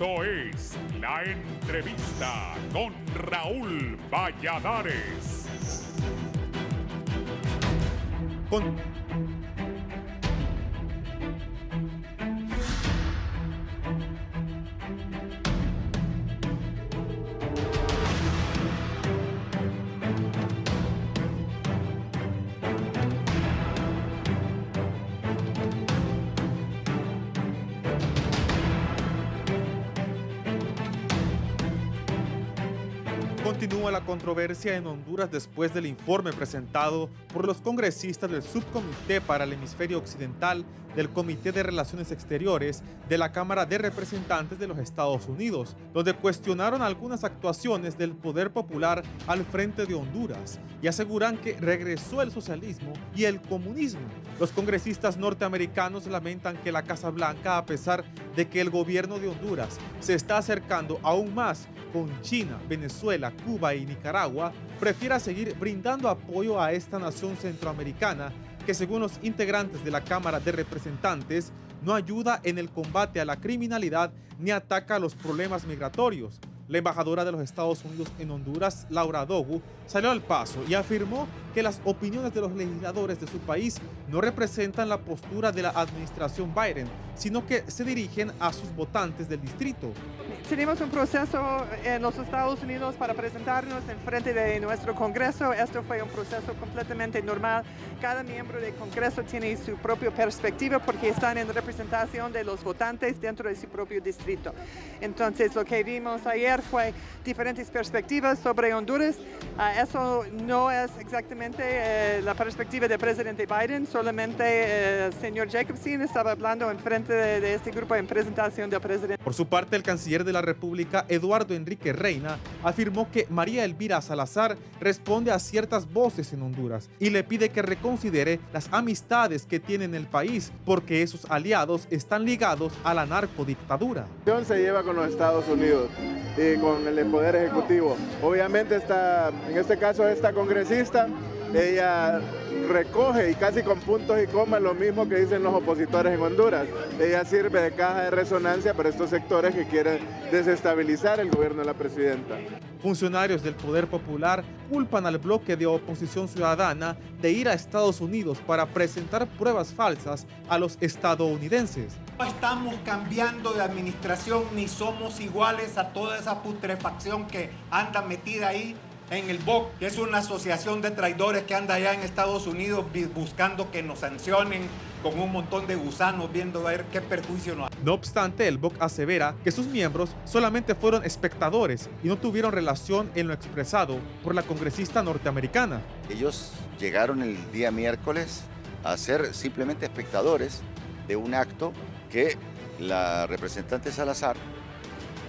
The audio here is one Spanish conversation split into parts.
Esto es La Entrevista con Raúl Valladares. Continúa la controversia en Honduras después del informe presentado por los congresistas del Subcomité para el Hemisferio Occidental del Comité de Relaciones Exteriores de la Cámara de Representantes de los Estados Unidos, donde cuestionaron algunas actuaciones del poder popular al frente de Honduras y aseguran que regresó el socialismo y el comunismo. Los congresistas norteamericanos lamentan que la Casa Blanca, a pesar de que el gobierno de Honduras se está acercando aún más con China, Venezuela, Cuba y Nicaragua, prefiera seguir brindando apoyo a esta nación centroamericana que, según los integrantes de la Cámara de Representantes, no ayuda en el combate a la criminalidad ni ataca a los problemas migratorios. La embajadora de los Estados Unidos en Honduras, Laura Dogu, salió al paso y afirmó que las opiniones de los legisladores de su país no representan la postura de la administración Biden, sino que se dirigen a sus votantes del distrito. Tenemos un proceso en los Estados Unidos para presentarnos en frente de nuestro Congreso. Esto fue un proceso completamente normal. Cada miembro del Congreso tiene su propia perspectiva porque están en representación de los votantes dentro de su propio distrito. Entonces, lo que vimos ayer fue diferentes perspectivas sobre Honduras. Eso no es exactamente la perspectiva del presidente Biden, solamente el señor Jacobson estaba hablando en frente de este grupo en presentación del presidente. Por su parte, el canciller de la República, Eduardo Enrique Reina, afirmó que María Elvira Salazar responde a ciertas voces en Honduras y le pide que reconsidere las amistades que tiene en el país porque esos aliados están ligados a la narcodictadura. Se lleva con los Estados Unidos y con el Poder Ejecutivo. Obviamente en este caso esta congresista, ella recoge y casi con puntos y comas lo mismo que dicen los opositores en Honduras. Ella sirve de caja de resonancia para estos sectores que quieren desestabilizar el gobierno de la presidenta. Funcionarios del Poder Popular culpan al bloque de oposición ciudadana de ir a Estados Unidos para presentar pruebas falsas a los estadounidenses. No estamos cambiando de administración ni somos iguales a toda esa putrefacción que anda metida ahí en el BOC, que es una asociación de traidores que anda allá en Estados Unidos buscando que nos sancionen con un montón de gusanos, viendo a ver qué perjuicio nos hace. No obstante, el BOC asevera que sus miembros solamente fueron espectadores y no tuvieron relación en lo expresado por la congresista norteamericana. Ellos llegaron el día miércoles a ser simplemente espectadores de un acto que la representante Salazar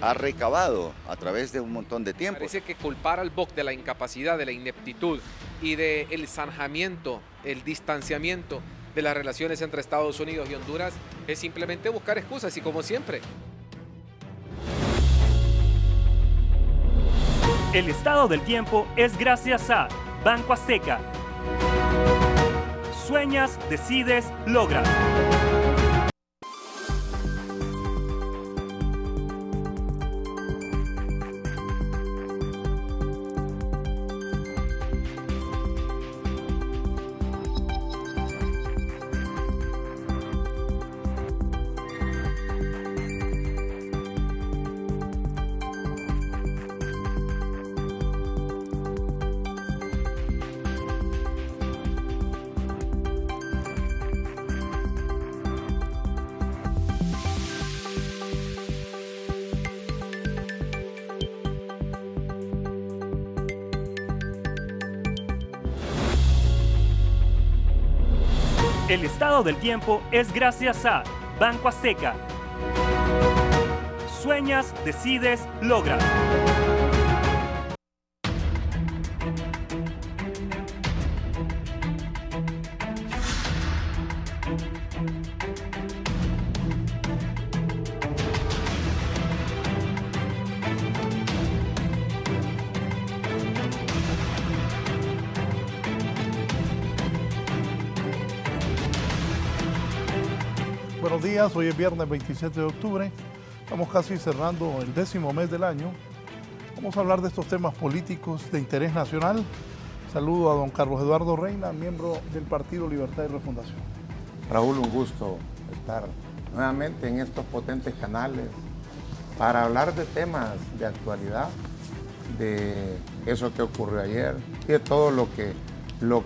ha recabado a través de un montón de tiempo. Parece que culpar al BOC de la incapacidad, de la ineptitud y del zanjamiento, el distanciamiento de las relaciones entre Estados Unidos y Honduras es simplemente buscar excusas y como siempre. El estado del tiempo es gracias a Banco Azteca. Sueñas, decides, logras. El estado del tiempo es gracias a Banco Azteca. Sueñas, decides, logras. Buenos días, hoy es viernes 27 de octubre Estamos casi cerrando el 10º mes del año. Vamos a hablar de estos temas políticos de interés nacional. Saludo a don Carlos Eduardo Reina, miembro del Partido Libertad y Refundación. Raúl, un gusto estar nuevamente en estos potentes canales para hablar de temas de actualidad, de eso que ocurrió ayer y de todo lo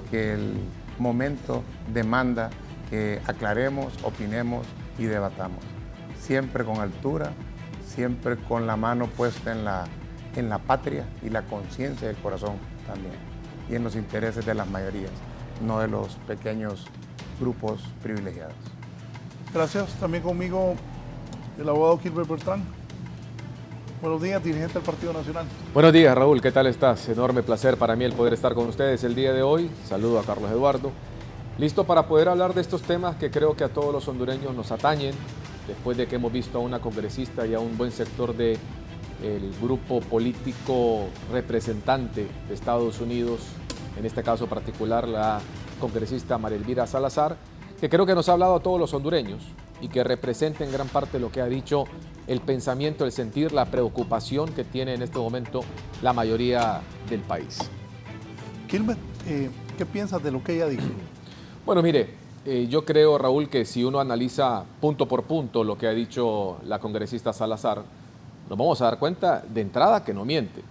que el momento demanda que aclaremos, opinemos y debatamos. Siempre con altura, siempre con la mano puesta en la patria y la conciencia del corazón también, y en los intereses de las mayorías, no de los pequeños grupos privilegiados. Gracias. También conmigo el abogado Gilbert Bertrán. Buenos días, dirigente del Partido Nacional. Buenos días, Raúl, ¿qué tal estás? Enorme placer para mí el poder estar con ustedes el día de hoy. Saludo a Carlos Eduardo. Listo para poder hablar de estos temas que creo que a todos los hondureños nos atañen, después de que hemos visto a una congresista y a un buen sector del grupo político representante de Estados Unidos, en este caso particular la congresista María Elvira Salazar, que creo que nos ha hablado a todos los hondureños y que representa en gran parte lo que ha dicho el pensamiento, el sentir, la preocupación que tiene en este momento la mayoría del país. Gilbert, ¿qué piensas de lo que ella dijo? Bueno, mire, yo creo, Raúl, que si uno analiza punto por punto lo que ha dicho la congresista Salazar, nos vamos a dar cuenta de entrada que no miente,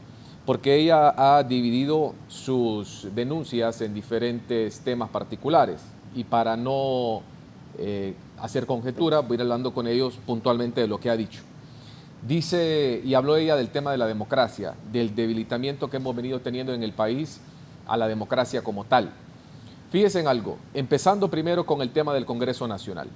porque ella ha dividido sus denuncias en diferentes temas particulares y para no hacer conjetura voy a ir hablando con ellos puntualmente de lo que ha dicho. Dice, y habló ella del tema de la democracia, del debilitamiento que hemos venido teniendo en el país a la democracia como tal. Fíjense en algo, empezando primero con el tema del Congreso Nacional.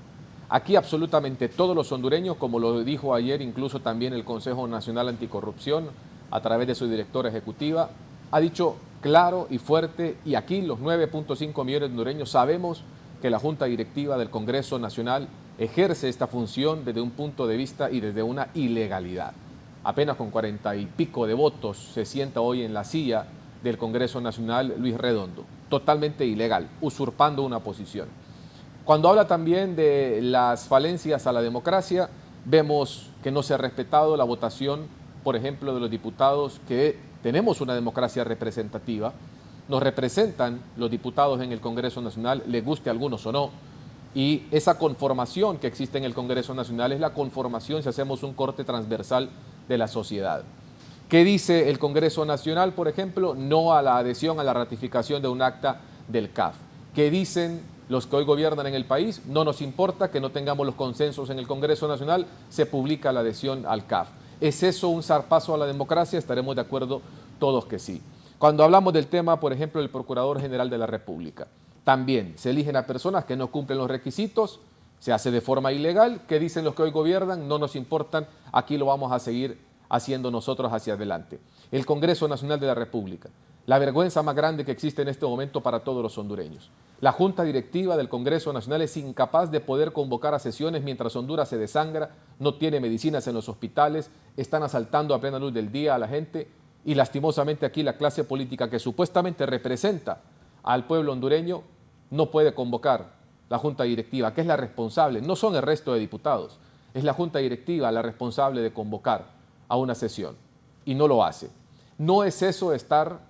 Aquí absolutamente todos los hondureños, como lo dijo ayer incluso también el Consejo Nacional Anticorrupción, a través de su directora ejecutiva, ha dicho claro y fuerte, y aquí los 9.5 millones de hondureños sabemos que la Junta Directiva del Congreso Nacional ejerce esta función desde un punto de vista y desde una ilegalidad. Apenas con 40 y pico de votos se sienta hoy en la silla del Congreso Nacional Luis Redondo, totalmente ilegal, usurpando una posición. Cuando habla también de las falencias a la democracia, vemos que no se ha respetado la votación, por ejemplo, de los diputados, que tenemos una democracia representativa, nos representan los diputados en el Congreso Nacional, les guste a algunos o no, y esa conformación que existe en el Congreso Nacional es la conformación, si hacemos un corte transversal de la sociedad. ¿Qué dice el Congreso Nacional, por ejemplo? No a la adhesión a la ratificación de un acta del CAF. ¿Qué dicen los que hoy gobiernan en el país? No nos importa que no tengamos los consensos en el Congreso Nacional, se publica la adhesión al CAF. ¿Es eso un zarpazo a la democracia? Estaremos de acuerdo todos que sí. Cuando hablamos del tema, por ejemplo, del Procurador General de la República, también se eligen a personas que no cumplen los requisitos, se hace de forma ilegal. ¿Qué dicen los que hoy gobiernan? No nos importan, aquí lo vamos a seguir haciendo nosotros hacia adelante. El Congreso Nacional de la República, la vergüenza más grande que existe en este momento para todos los hondureños. La Junta Directiva del Congreso Nacional es incapaz de poder convocar a sesiones mientras Honduras se desangra, no tiene medicinas en los hospitales, están asaltando a plena luz del día a la gente y lastimosamente aquí la clase política que supuestamente representa al pueblo hondureño no puede convocar la Junta Directiva, que es la responsable, no son el resto de diputados, es la Junta Directiva la responsable de convocar a una sesión y no lo hace. ¿No es eso estar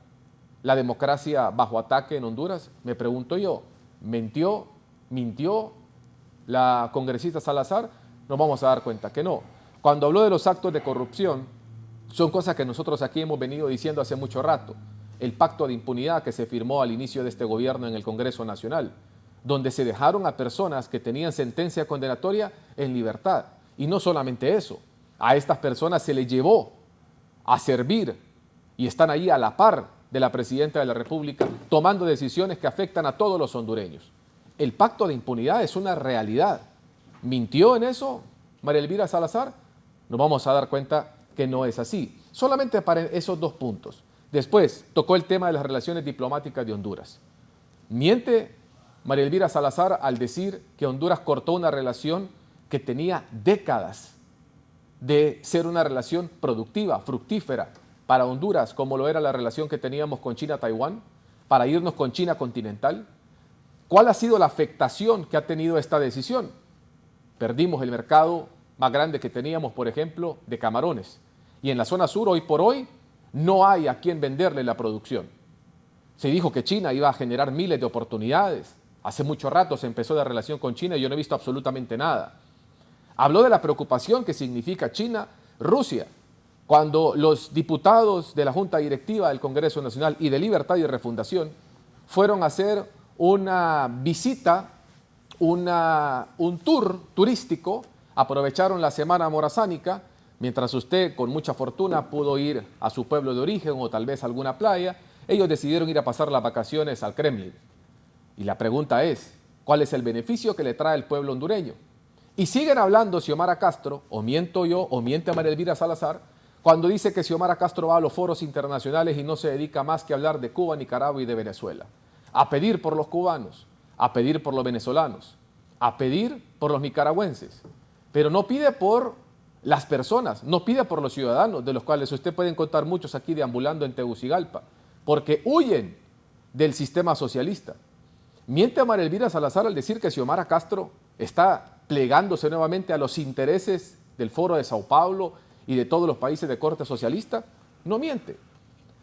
la democracia bajo ataque en Honduras? Me pregunto yo, ¿mintió la congresista Salazar? Nos vamos a dar cuenta que no. Cuando habló de los actos de corrupción, son cosas que nosotros aquí hemos venido diciendo hace mucho rato. El pacto de impunidad que se firmó al inicio de este gobierno en el Congreso Nacional, donde se dejaron a personas que tenían sentencia condenatoria en libertad. Y no solamente eso, a estas personas se les llevó a servir y están ahí a la par de la Presidenta de la República, tomando decisiones que afectan a todos los hondureños. El pacto de impunidad es una realidad. ¿Mintió en eso María Elvira Salazar? Nos vamos a dar cuenta que no es así. Solamente para esos dos puntos. Después tocó el tema de las relaciones diplomáticas de Honduras. ¿Miente María Elvira Salazar al decir que Honduras cortó una relación que tenía décadas de ser una relación productiva, fructífera para Honduras, como lo era la relación que teníamos con China-Taiwán, para irnos con China continental? ¿Cuál ha sido la afectación que ha tenido esta decisión? Perdimos el mercado más grande que teníamos, por ejemplo, de camarones. Y en la zona sur, hoy por hoy, no hay a quien venderle la producción. Se dijo que China iba a generar miles de oportunidades. Hace mucho rato se empezó la relación con China y yo no he visto absolutamente nada. Habló de la preocupación que significa China, Rusia. Cuando los diputados de la Junta Directiva del Congreso Nacional y de Libertad y Refundación fueron a hacer una visita, un tour turístico, aprovecharon la Semana Morazánica, mientras usted con mucha fortuna pudo ir a su pueblo de origen o tal vez a alguna playa, ellos decidieron ir a pasar las vacaciones al Kremlin. Y la pregunta es, ¿cuál es el beneficio que le trae el pueblo hondureño? Y siguen hablando Xiomara Castro, o miento yo, o miente María Elvira Salazar, cuando dice que Xiomara Castro va a los foros internacionales y no se dedica más que a hablar de Cuba, Nicaragua y de Venezuela. A pedir por los cubanos, a pedir por los venezolanos, a pedir por los nicaragüenses. Pero no pide por las personas, no pide por los ciudadanos, de los cuales usted puede encontrar muchos aquí deambulando en Tegucigalpa, porque huyen del sistema socialista. Miente a María Elvira Salazar al decir que Xiomara Castro está plegándose nuevamente a los intereses del Foro de Sao Paulo y de todos los países de corte socialista. No miente.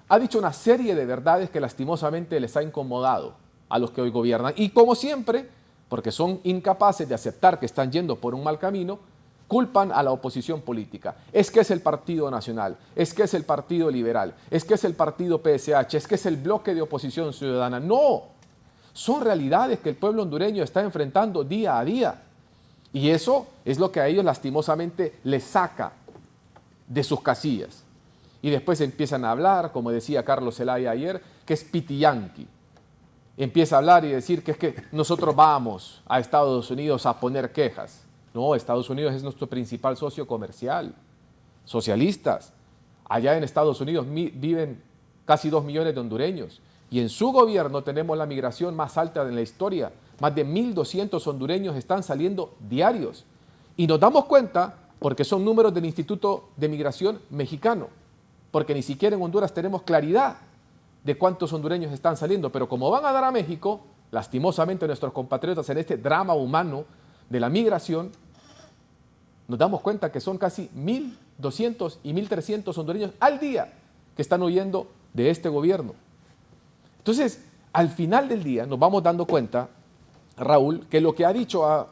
Ha dicho una serie de verdades que lastimosamente les ha incomodado a los que hoy gobiernan. Y como siempre, porque son incapaces de aceptar que están yendo por un mal camino, culpan a la oposición política. Es que es el Partido Nacional, es que es el Partido Liberal, es que es el Partido PSH, es que es el bloque de oposición ciudadana. No, son realidades que el pueblo hondureño está enfrentando día a día. Y eso es lo que a ellos lastimosamente les saca de sus casillas. Y después empiezan a hablar, como decía Carlos Zelaya ayer, que es pitiyanqui. Empieza a hablar y decir que es que nosotros vamos a Estados Unidos a poner quejas. No, Estados Unidos es nuestro principal socio comercial. Socialistas. Allá en Estados Unidos viven casi 2 millones de hondureños. Y en su gobierno tenemos la migración más alta de la historia. Más de 1.200 hondureños están saliendo diarios. Y nos damos cuenta, porque son números del Instituto de Migración Mexicano, porque ni siquiera en Honduras tenemos claridad de cuántos hondureños están saliendo. Pero como van a dar a México, lastimosamente nuestros compatriotas en este drama humano de la migración, nos damos cuenta que son casi 1.200 y 1.300 hondureños al día que están huyendo de este gobierno. Entonces, al final del día nos vamos dando cuenta, Raúl, que lo que ha dicho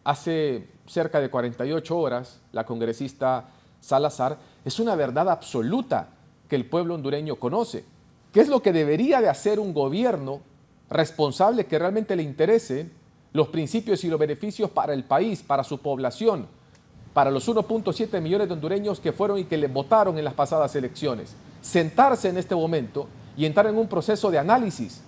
hace cerca de 48 horas la congresista Salazar es una verdad absoluta que el pueblo hondureño conoce. ¿Qué es lo que debería de hacer un gobierno responsable que realmente le interesen los principios y los beneficios para el país, para su población, para los 1.7 millones de hondureños que fueron y que le votaron en las pasadas elecciones? Sentarse en este momento y entrar en un proceso de análisis,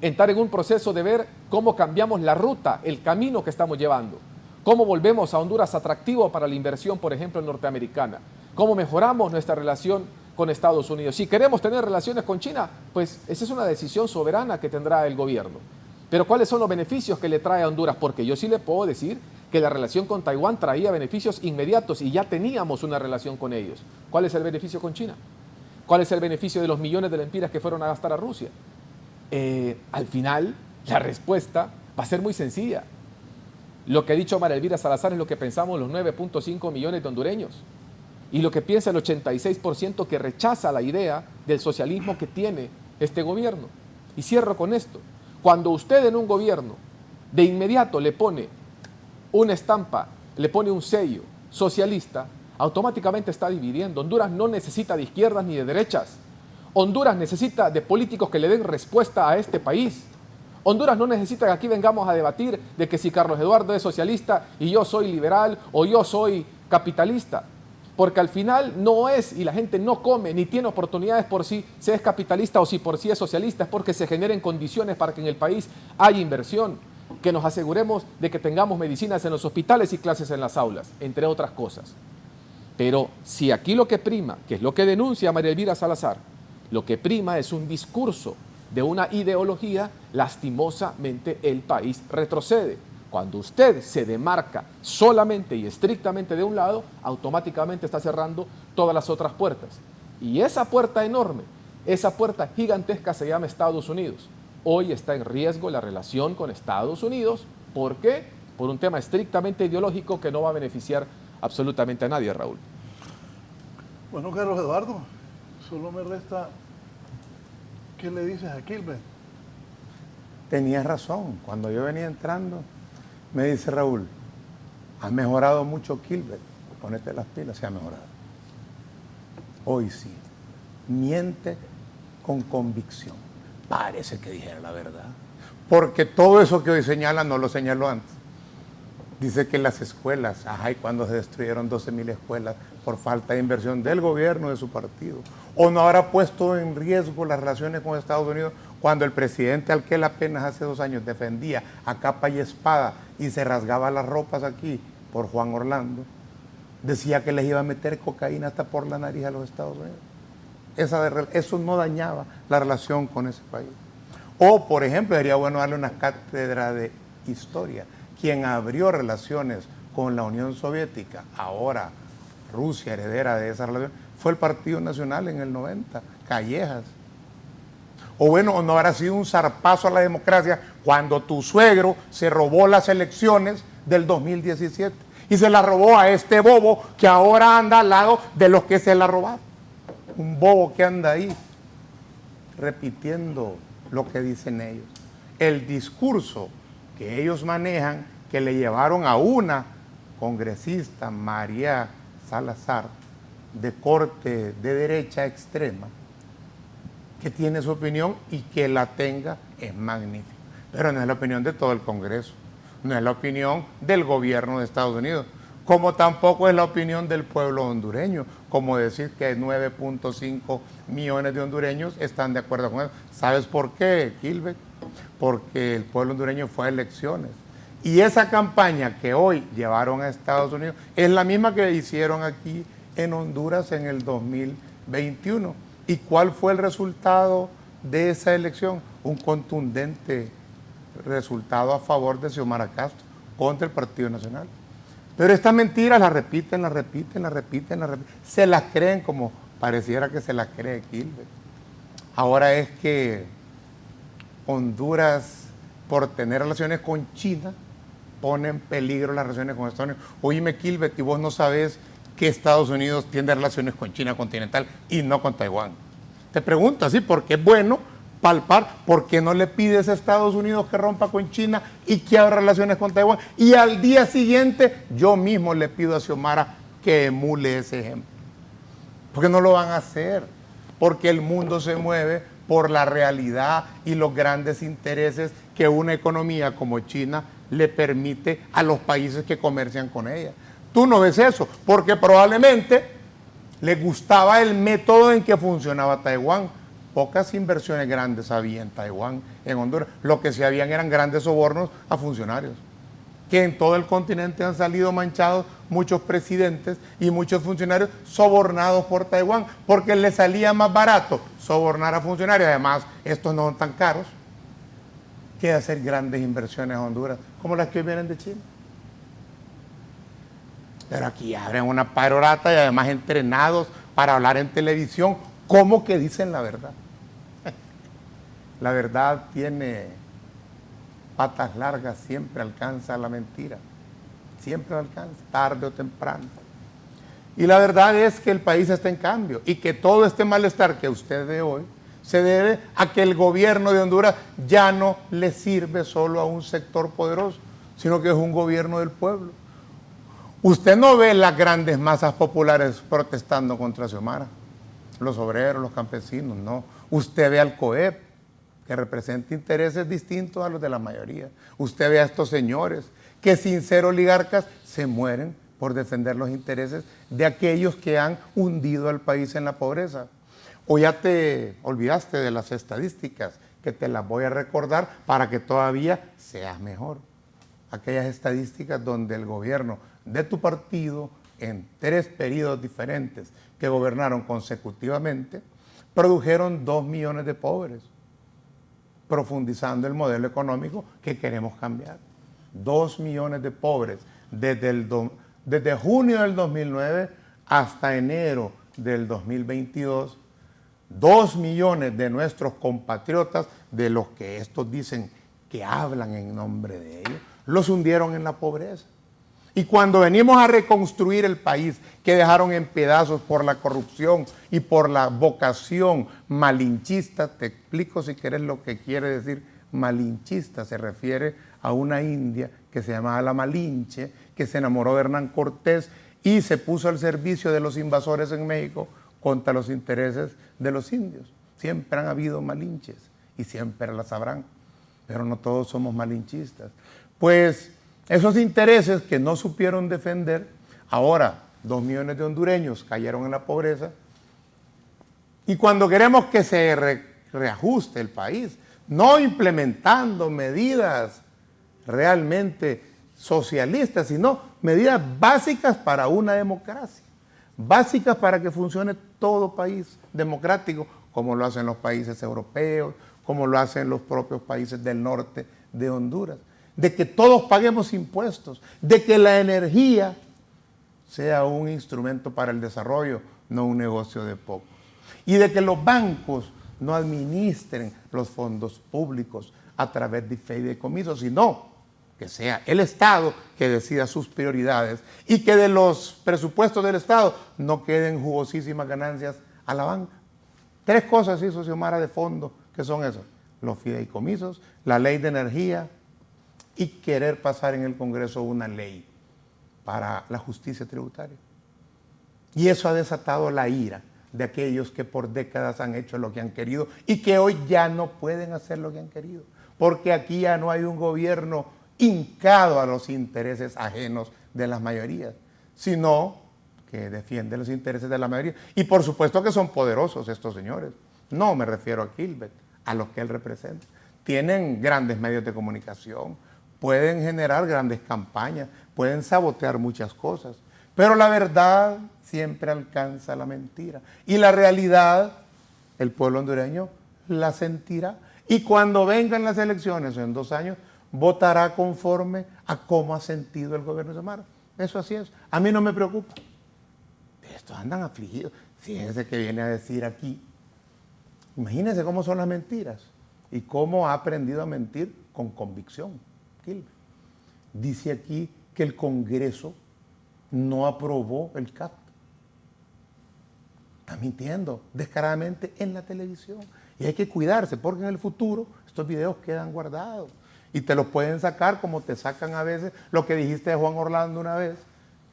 entrar en un proceso de ver cómo cambiamos la ruta, el camino que estamos llevando, cómo volvemos a Honduras atractivo para la inversión, por ejemplo, norteamericana, cómo mejoramos nuestra relación con Estados Unidos. Si queremos tener relaciones con China, pues esa es una decisión soberana que tendrá el gobierno. Pero ¿cuáles son los beneficios que le trae a Honduras? Porque yo sí le puedo decir que la relación con Taiwán traía beneficios inmediatos y ya teníamos una relación con ellos. ¿Cuál es el beneficio con China? ¿Cuál es el beneficio de los millones de lempiras que fueron a gastar a Rusia? Al final, la respuesta va a ser muy sencilla. Lo que ha dicho María Elvira Salazar es lo que pensamos los 9.5 millones de hondureños. Y lo que piensa el 86% que rechaza la idea del socialismo que tiene este gobierno. Y cierro con esto. Cuando usted en un gobierno de inmediato le pone una estampa, le pone un sello socialista, automáticamente está dividiendo. Honduras no necesita de izquierdas ni de derechas. Honduras necesita de políticos que le den respuesta a este país. Honduras no necesita que aquí vengamos a debatir de que si Carlos Eduardo es socialista y yo soy liberal o yo soy capitalista. Porque al final no es, y la gente no come ni tiene oportunidades por si se es capitalista o si por si es socialista, es porque se generen condiciones para que en el país haya inversión, que nos aseguremos de que tengamos medicinas en los hospitales y clases en las aulas, entre otras cosas. Pero si aquí lo que prima, que es lo que denuncia María Elvira Salazar, lo que prima es un discurso de una ideología, lastimosamente el país retrocede. Cuando usted se demarca solamente y estrictamente de un lado, automáticamente está cerrando todas las otras puertas. Y esa puerta enorme, esa puerta gigantesca se llama Estados Unidos. Hoy está en riesgo la relación con Estados Unidos. ¿Por qué? Por un tema estrictamente ideológico que no va a beneficiar absolutamente a nadie, Raúl. Bueno, Carlos Eduardo, solo me resta, ¿qué le dices a Kilbert? Tenías razón, cuando yo venía entrando, me dice Raúl, ha mejorado mucho Kilbert, ponete las pilas, se ha mejorado. Hoy sí, miente con convicción, parece que dijera la verdad, porque todo eso que hoy señala no lo señaló antes. Dice que las escuelas, y cuando se destruyeron 12.000 escuelas por falta de inversión del gobierno de su partido, o no habrá puesto en riesgo las relaciones con Estados Unidos cuando el presidente al que él apenas hace 2 años defendía a capa y espada y se rasgaba las ropas aquí por Juan Orlando, decía que les iba a meter cocaína hasta por la nariz a los Estados Unidos. Eso no dañaba la relación con ese país. O, por ejemplo, sería bueno darle una cátedra de historia. Quien abrió relaciones con la Unión Soviética, ahora Rusia, heredera de esa relación, fue el Partido Nacional en el 90, Callejas. O bueno, no habrá sido un zarpazo a la democracia cuando tu suegro se robó las elecciones del 2017 y se la robó a este bobo que ahora anda al lado de los que se la robaron. Un bobo que anda ahí repitiendo lo que dicen ellos. El discurso que ellos manejan, que le llevaron a una congresista, María Salazar, de corte de derecha extrema, que tiene su opinión y que la tenga es magnífico. Pero no es la opinión de todo el Congreso, no es la opinión del gobierno de Estados Unidos, como tampoco es la opinión del pueblo hondureño, como decir que 9.5 millones de hondureños están de acuerdo con eso. ¿Sabes por qué, Kilbert? Porque el pueblo hondureño fue a elecciones. Y esa campaña que hoy llevaron a Estados Unidos es la misma que hicieron aquí en Honduras en el 2021. ¿Y cuál fue el resultado de esa elección? Un contundente resultado a favor de Xiomara Castro contra el Partido Nacional. Pero estas mentiras las repiten. Se las creen como pareciera que se las cree Kilbert. Ahora es que Honduras, por tener relaciones con China, pone en peligro las relaciones con Estados Unidos. Oíme, Kilbert, y vos no sabés que Estados Unidos tiene relaciones con China continental y no con Taiwán. Te pregunto así, porque es bueno palpar, ¿por qué no le pides a Estados Unidos que rompa con China y que abra relaciones con Taiwán? Y al día siguiente, yo mismo le pido a Xiomara que emule ese ejemplo. Porque no lo van a hacer, porque el mundo se mueve por la realidad y los grandes intereses que una economía como China le permite a los países que comercian con ella. Tú no ves eso, porque probablemente le gustaba el método en que funcionaba Taiwán. Pocas inversiones grandes había en Taiwán, en Honduras. Lo que sí habían eran grandes sobornos a funcionarios, que en todo el continente han salido manchados muchos presidentes y muchos funcionarios sobornados por Taiwán, porque les salía más barato sobornar a funcionarios. Además, estos no son tan caros, que hacer grandes inversiones a Honduras, como las que vienen de China. Pero aquí abren una parorata y además entrenados para hablar en televisión, como que dicen la verdad. La verdad tiene patas largas, siempre alcanza la mentira. Siempre alcanza, tarde o temprano. Y la verdad es que el país está en cambio y que todo este malestar que usted ve hoy se debe a que el gobierno de Honduras ya no le sirve solo a un sector poderoso, sino que es un gobierno del pueblo. Usted no ve las grandes masas populares protestando contra Xiomara, los obreros, los campesinos, no. Usted ve al COEP, que representa intereses distintos a los de la mayoría. Usted ve a estos señores que sin ser oligarcas se mueren por defender los intereses de aquellos que han hundido al país en la pobreza. O ya te olvidaste de las estadísticas, que te las voy a recordar para que todavía seas mejor. Aquellas estadísticas donde el gobierno de tu partido, en 3 periodos diferentes que gobernaron consecutivamente, produjeron 2 millones de pobres, profundizando el modelo económico que queremos cambiar. 2 millones de pobres desde junio del 2009 hasta enero del 2022. 2 millones de nuestros compatriotas, de los que estos dicen que hablan en nombre de ellos, los hundieron en la pobreza. Y cuando venimos a reconstruir el país que dejaron en pedazos por la corrupción y por la vocación malinchista, te explico si quieres lo que quiere decir malinchista. Se refiere a una india que se llamaba la Malinche, que se enamoró de Hernán Cortés y se puso al servicio de los invasores en México contra los intereses de los indios. Siempre han habido malinches y siempre las habrán, pero no todos somos malinchistas. Pues esos intereses que no supieron defender, ahora 2 millones de hondureños cayeron en la pobreza, y cuando queremos que se reajuste el país, no implementando medidas realmente socialistas, sino medidas básicas para una democracia, básicas para que funcione todo país democrático, como lo hacen los países europeos, como lo hacen los propios países del norte de Honduras, de que todos paguemos impuestos, de que la energía sea un instrumento para el desarrollo, no un negocio de pocos, y de que los bancos no administren los fondos públicos a través de fideicomisos, sino que sea el Estado que decida sus prioridades y que de los presupuestos del Estado no queden jugosísimas ganancias a la banca. 3 cosas hizo Xiomara de fondo, que son esas: los fideicomisos, la ley de energía y querer pasar en el Congreso una ley para la justicia tributaria. Y eso ha desatado la ira de aquellos que por décadas han hecho lo que han querido y que hoy ya no pueden hacer lo que han querido, porque aquí ya no hay un gobierno hincado a los intereses ajenos de las mayorías, sino que defiende los intereses de la mayoría. Y por supuesto que son poderosos estos señores. No me refiero a Gilbert, a los que él representa. Tienen grandes medios de comunicación, pueden generar grandes campañas, pueden sabotear muchas cosas, pero la verdad siempre alcanza la mentira. Y la realidad, el pueblo hondureño la sentirá. Y cuando vengan las elecciones en 2 años, votará conforme a cómo ha sentido el gobierno de Xiomara. Eso así es. A mí no me preocupa. Estos andan afligidos. Fíjense que viene a decir aquí. Imagínense cómo son las mentiras y cómo ha aprendido a mentir con convicción. Gilbert dice aquí que el Congreso no aprobó el CAFTA. Está mintiendo descaradamente en la televisión. Y hay que cuidarse porque en el futuro estos videos quedan guardados y te los pueden sacar como te sacan a veces lo que dijiste de Juan Orlando una vez,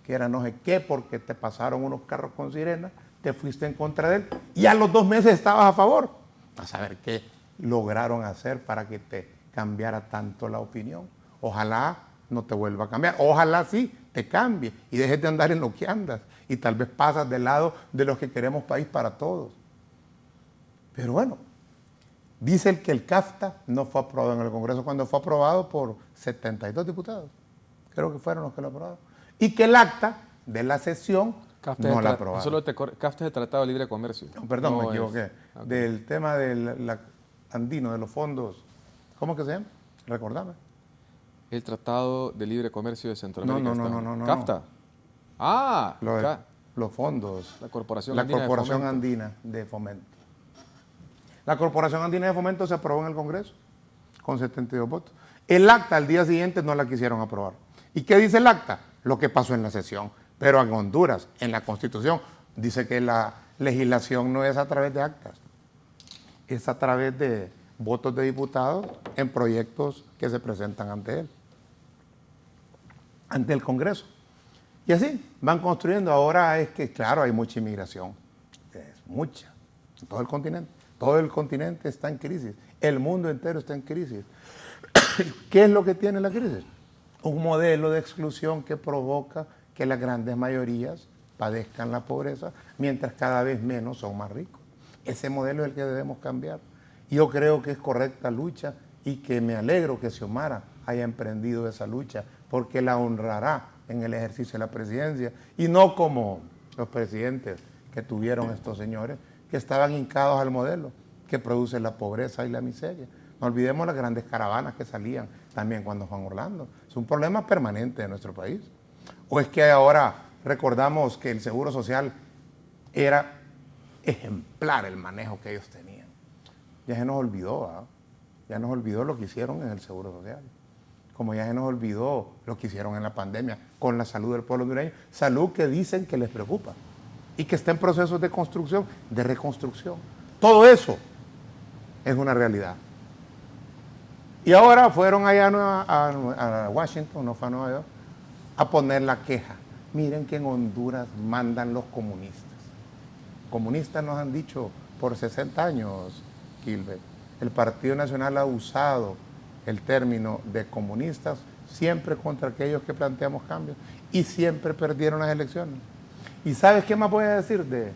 que era no sé qué porque te pasaron unos carros con sirena, te fuiste en contra de él y a los 2 meses estabas a favor. A saber qué lograron hacer para que te cambiara tanto la opinión. Ojalá no te vuelva a cambiar. Ojalá sí te cambie y dejes de andar en lo que andas y tal vez pasas del lado de los que queremos país para todos. Pero bueno, dice el que el CAFTA no fue aprobado en el Congreso cuando fue aprobado por 72 diputados. Creo que fueron los que lo aprobaron. Y que el acta de la sesión no la aprobaron. Solo CAFTA es el Tratado de Libre Comercio. No, perdón, me equivoqué. Okay. Del tema del andino, de los fondos. ¿Cómo que se llama? Recordame. El Tratado de Libre Comercio de Centroamérica. No. ¿CAFTA? Ah, los fondos. La Corporación Andina de Fomento. La Corporación Andina de Fomento se aprobó en el Congreso con 72 votos. El acta al día siguiente no la quisieron aprobar. ¿Y qué dice el acta? Lo que pasó en la sesión. Pero en Honduras, en la Constitución, dice que la legislación no es a través de actas, es a través de votos de diputados en proyectos que se presentan ante él, ante el Congreso. Y así van construyendo. Ahora es que, claro, hay mucha inmigración, es mucha, en todo el continente. Todo el continente está en crisis, el mundo entero está en crisis. ¿Qué es lo que tiene la crisis? Un modelo de exclusión que provoca que las grandes mayorías padezcan la pobreza, mientras cada vez menos son más ricos. Ese modelo es el que debemos cambiar. Yo creo que es correcta lucha y que me alegro que Xiomara haya emprendido esa lucha, porque la honrará en el ejercicio de la presidencia, y no como los presidentes que tuvieron estos señores, que estaban hincados al modelo que produce la pobreza y la miseria. No olvidemos las grandes caravanas que salían también cuando Juan Orlando. Es un problema permanente de nuestro país. ¿O es que ahora recordamos que el Seguro Social era ejemplar el manejo que ellos tenían? Ya se nos olvidó, ¿eh? Ya nos olvidó lo que hicieron en el Seguro Social. como ya se nos olvidó lo que hicieron en la pandemia con la salud del pueblo hondureño, salud que dicen que les preocupa y que está en procesos de construcción, de reconstrucción. Todo eso es una realidad. Y ahora fueron allá a Washington, no fue a Nueva York, a poner la queja. Miren que en Honduras mandan los comunistas. Comunistas nos han dicho por 60 años, Gilbert. El Partido Nacional ha usado el término de comunistas siempre contra aquellos que planteamos cambios y siempre perdieron las elecciones. ¿Y sabes qué más voy a decir de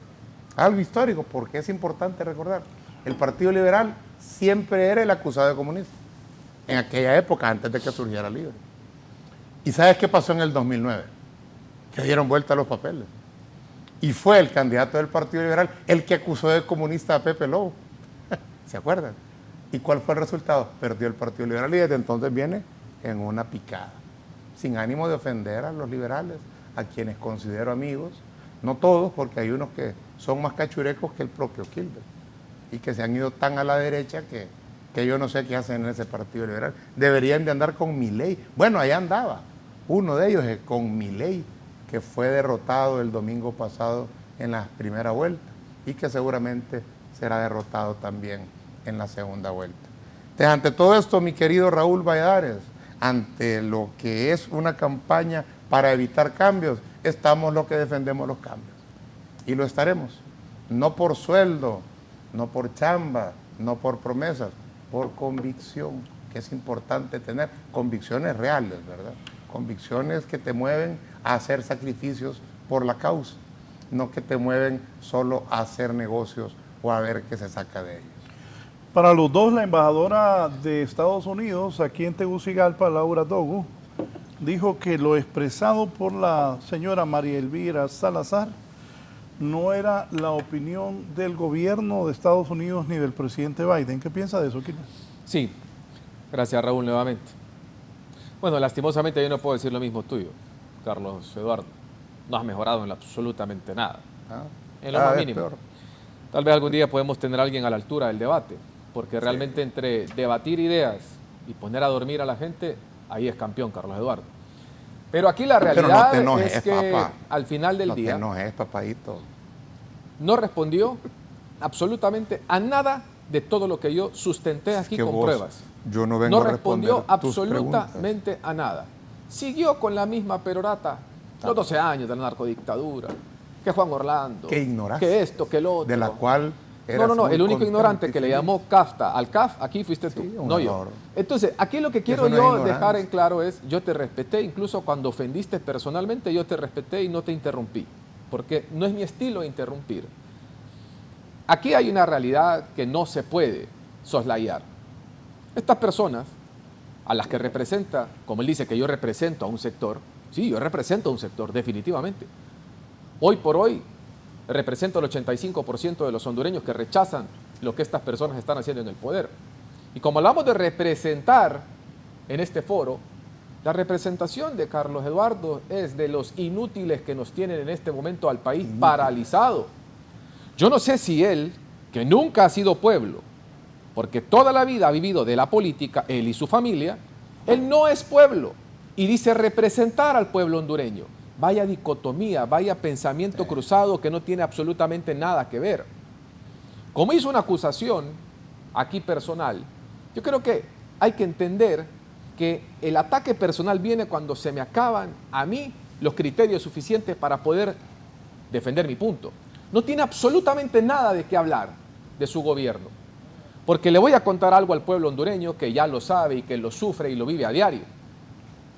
algo histórico? Porque es importante recordar. El Partido Liberal siempre era el acusado de comunista en aquella época, antes de que surgiera Libre. ¿Y sabes qué pasó en el 2009? Que dieron vuelta a los papeles. Y fue el candidato del Partido Liberal el que acusó de comunista a Pepe Lobo. ¿Se acuerdan? ¿Y cuál fue el resultado? Perdió el Partido Liberal y desde entonces viene en una picada. Sin ánimo de ofender a los liberales, a quienes considero amigos. No todos, porque hay unos que son más cachurecos que el propio Gilbert y que se han ido tan a la derecha que yo no sé qué hacen en ese Partido Liberal. Deberían de andar con Milei. Bueno, allá andaba. Uno de ellos es con Milei, que fue derrotado el domingo pasado en la primera vuelta y que seguramente será derrotado también en la segunda vuelta. Entonces, ante todo esto, mi querido Raúl Valladares, ante lo que es una campaña para evitar cambios, estamos los que defendemos los cambios. Y lo estaremos. No por sueldo, no por chamba, no por promesas, por convicción, que es importante tener convicciones reales, ¿verdad? Convicciones que te mueven a hacer sacrificios por la causa, no que te mueven solo a hacer negocios o a ver qué se saca de ellos. Para los dos, la embajadora de Estados Unidos aquí en Tegucigalpa, Laura Dogu, dijo que lo expresado por la señora María Elvira Salazar no era la opinión del gobierno de Estados Unidos ni del presidente Biden. ¿Qué piensa de eso, Kina? Sí, gracias Raúl nuevamente. Bueno, lastimosamente yo no puedo decir lo mismo tuyo, Carlos Eduardo. No has mejorado en absolutamente nada. En lo más mínimo. Peor. Tal vez algún día podemos tener a alguien a la altura del debate, porque realmente entre debatir ideas y poner a dormir a la gente, ahí es campeón Carlos Eduardo. Pero aquí la realidad es que papá, al final del día... No te enojes, papadito. No respondió absolutamente a nada de todo lo que yo sustenté aquí con pruebas. Yo no vengo a responder respondió absolutamente a nada. Siguió con la misma perorata, los 12 años de la narcodictadura, que Juan Orlando, que esto, que lo otro. De la cual... No, el único ignorante que le llamó CAFTA al CAF, aquí fuiste tú, sí, no yo. Entonces, aquí lo que quiero yo dejar en claro es, yo te respeté, incluso cuando ofendiste personalmente, yo te respeté y no te interrumpí, porque no es mi estilo interrumpir. Aquí hay una realidad que no se puede soslayar. Estas personas, a las que representa, como él dice que yo represento a un sector, sí, yo represento a un sector, definitivamente. Hoy por hoy, represento el 85% de los hondureños que rechazan lo que estas personas están haciendo en el poder. Y como hablamos de representar en este foro, la representación de Carlos Eduardo es de los inútiles que nos tienen en este momento al país paralizado. Yo no sé si él, que nunca ha sido pueblo, porque toda la vida ha vivido de la política, él y su familia, él no es pueblo y dice representar al pueblo hondureño. Vaya dicotomía, vaya pensamiento cruzado que no tiene absolutamente nada que ver. Como hizo una acusación aquí personal, yo creo que hay que entender que el ataque personal viene cuando se me acaban a mí los criterios suficientes para poder defender mi punto. No tiene absolutamente nada de qué hablar de su gobierno, porque le voy a contar algo al pueblo hondureño que ya lo sabe y que lo sufre y lo vive a diario.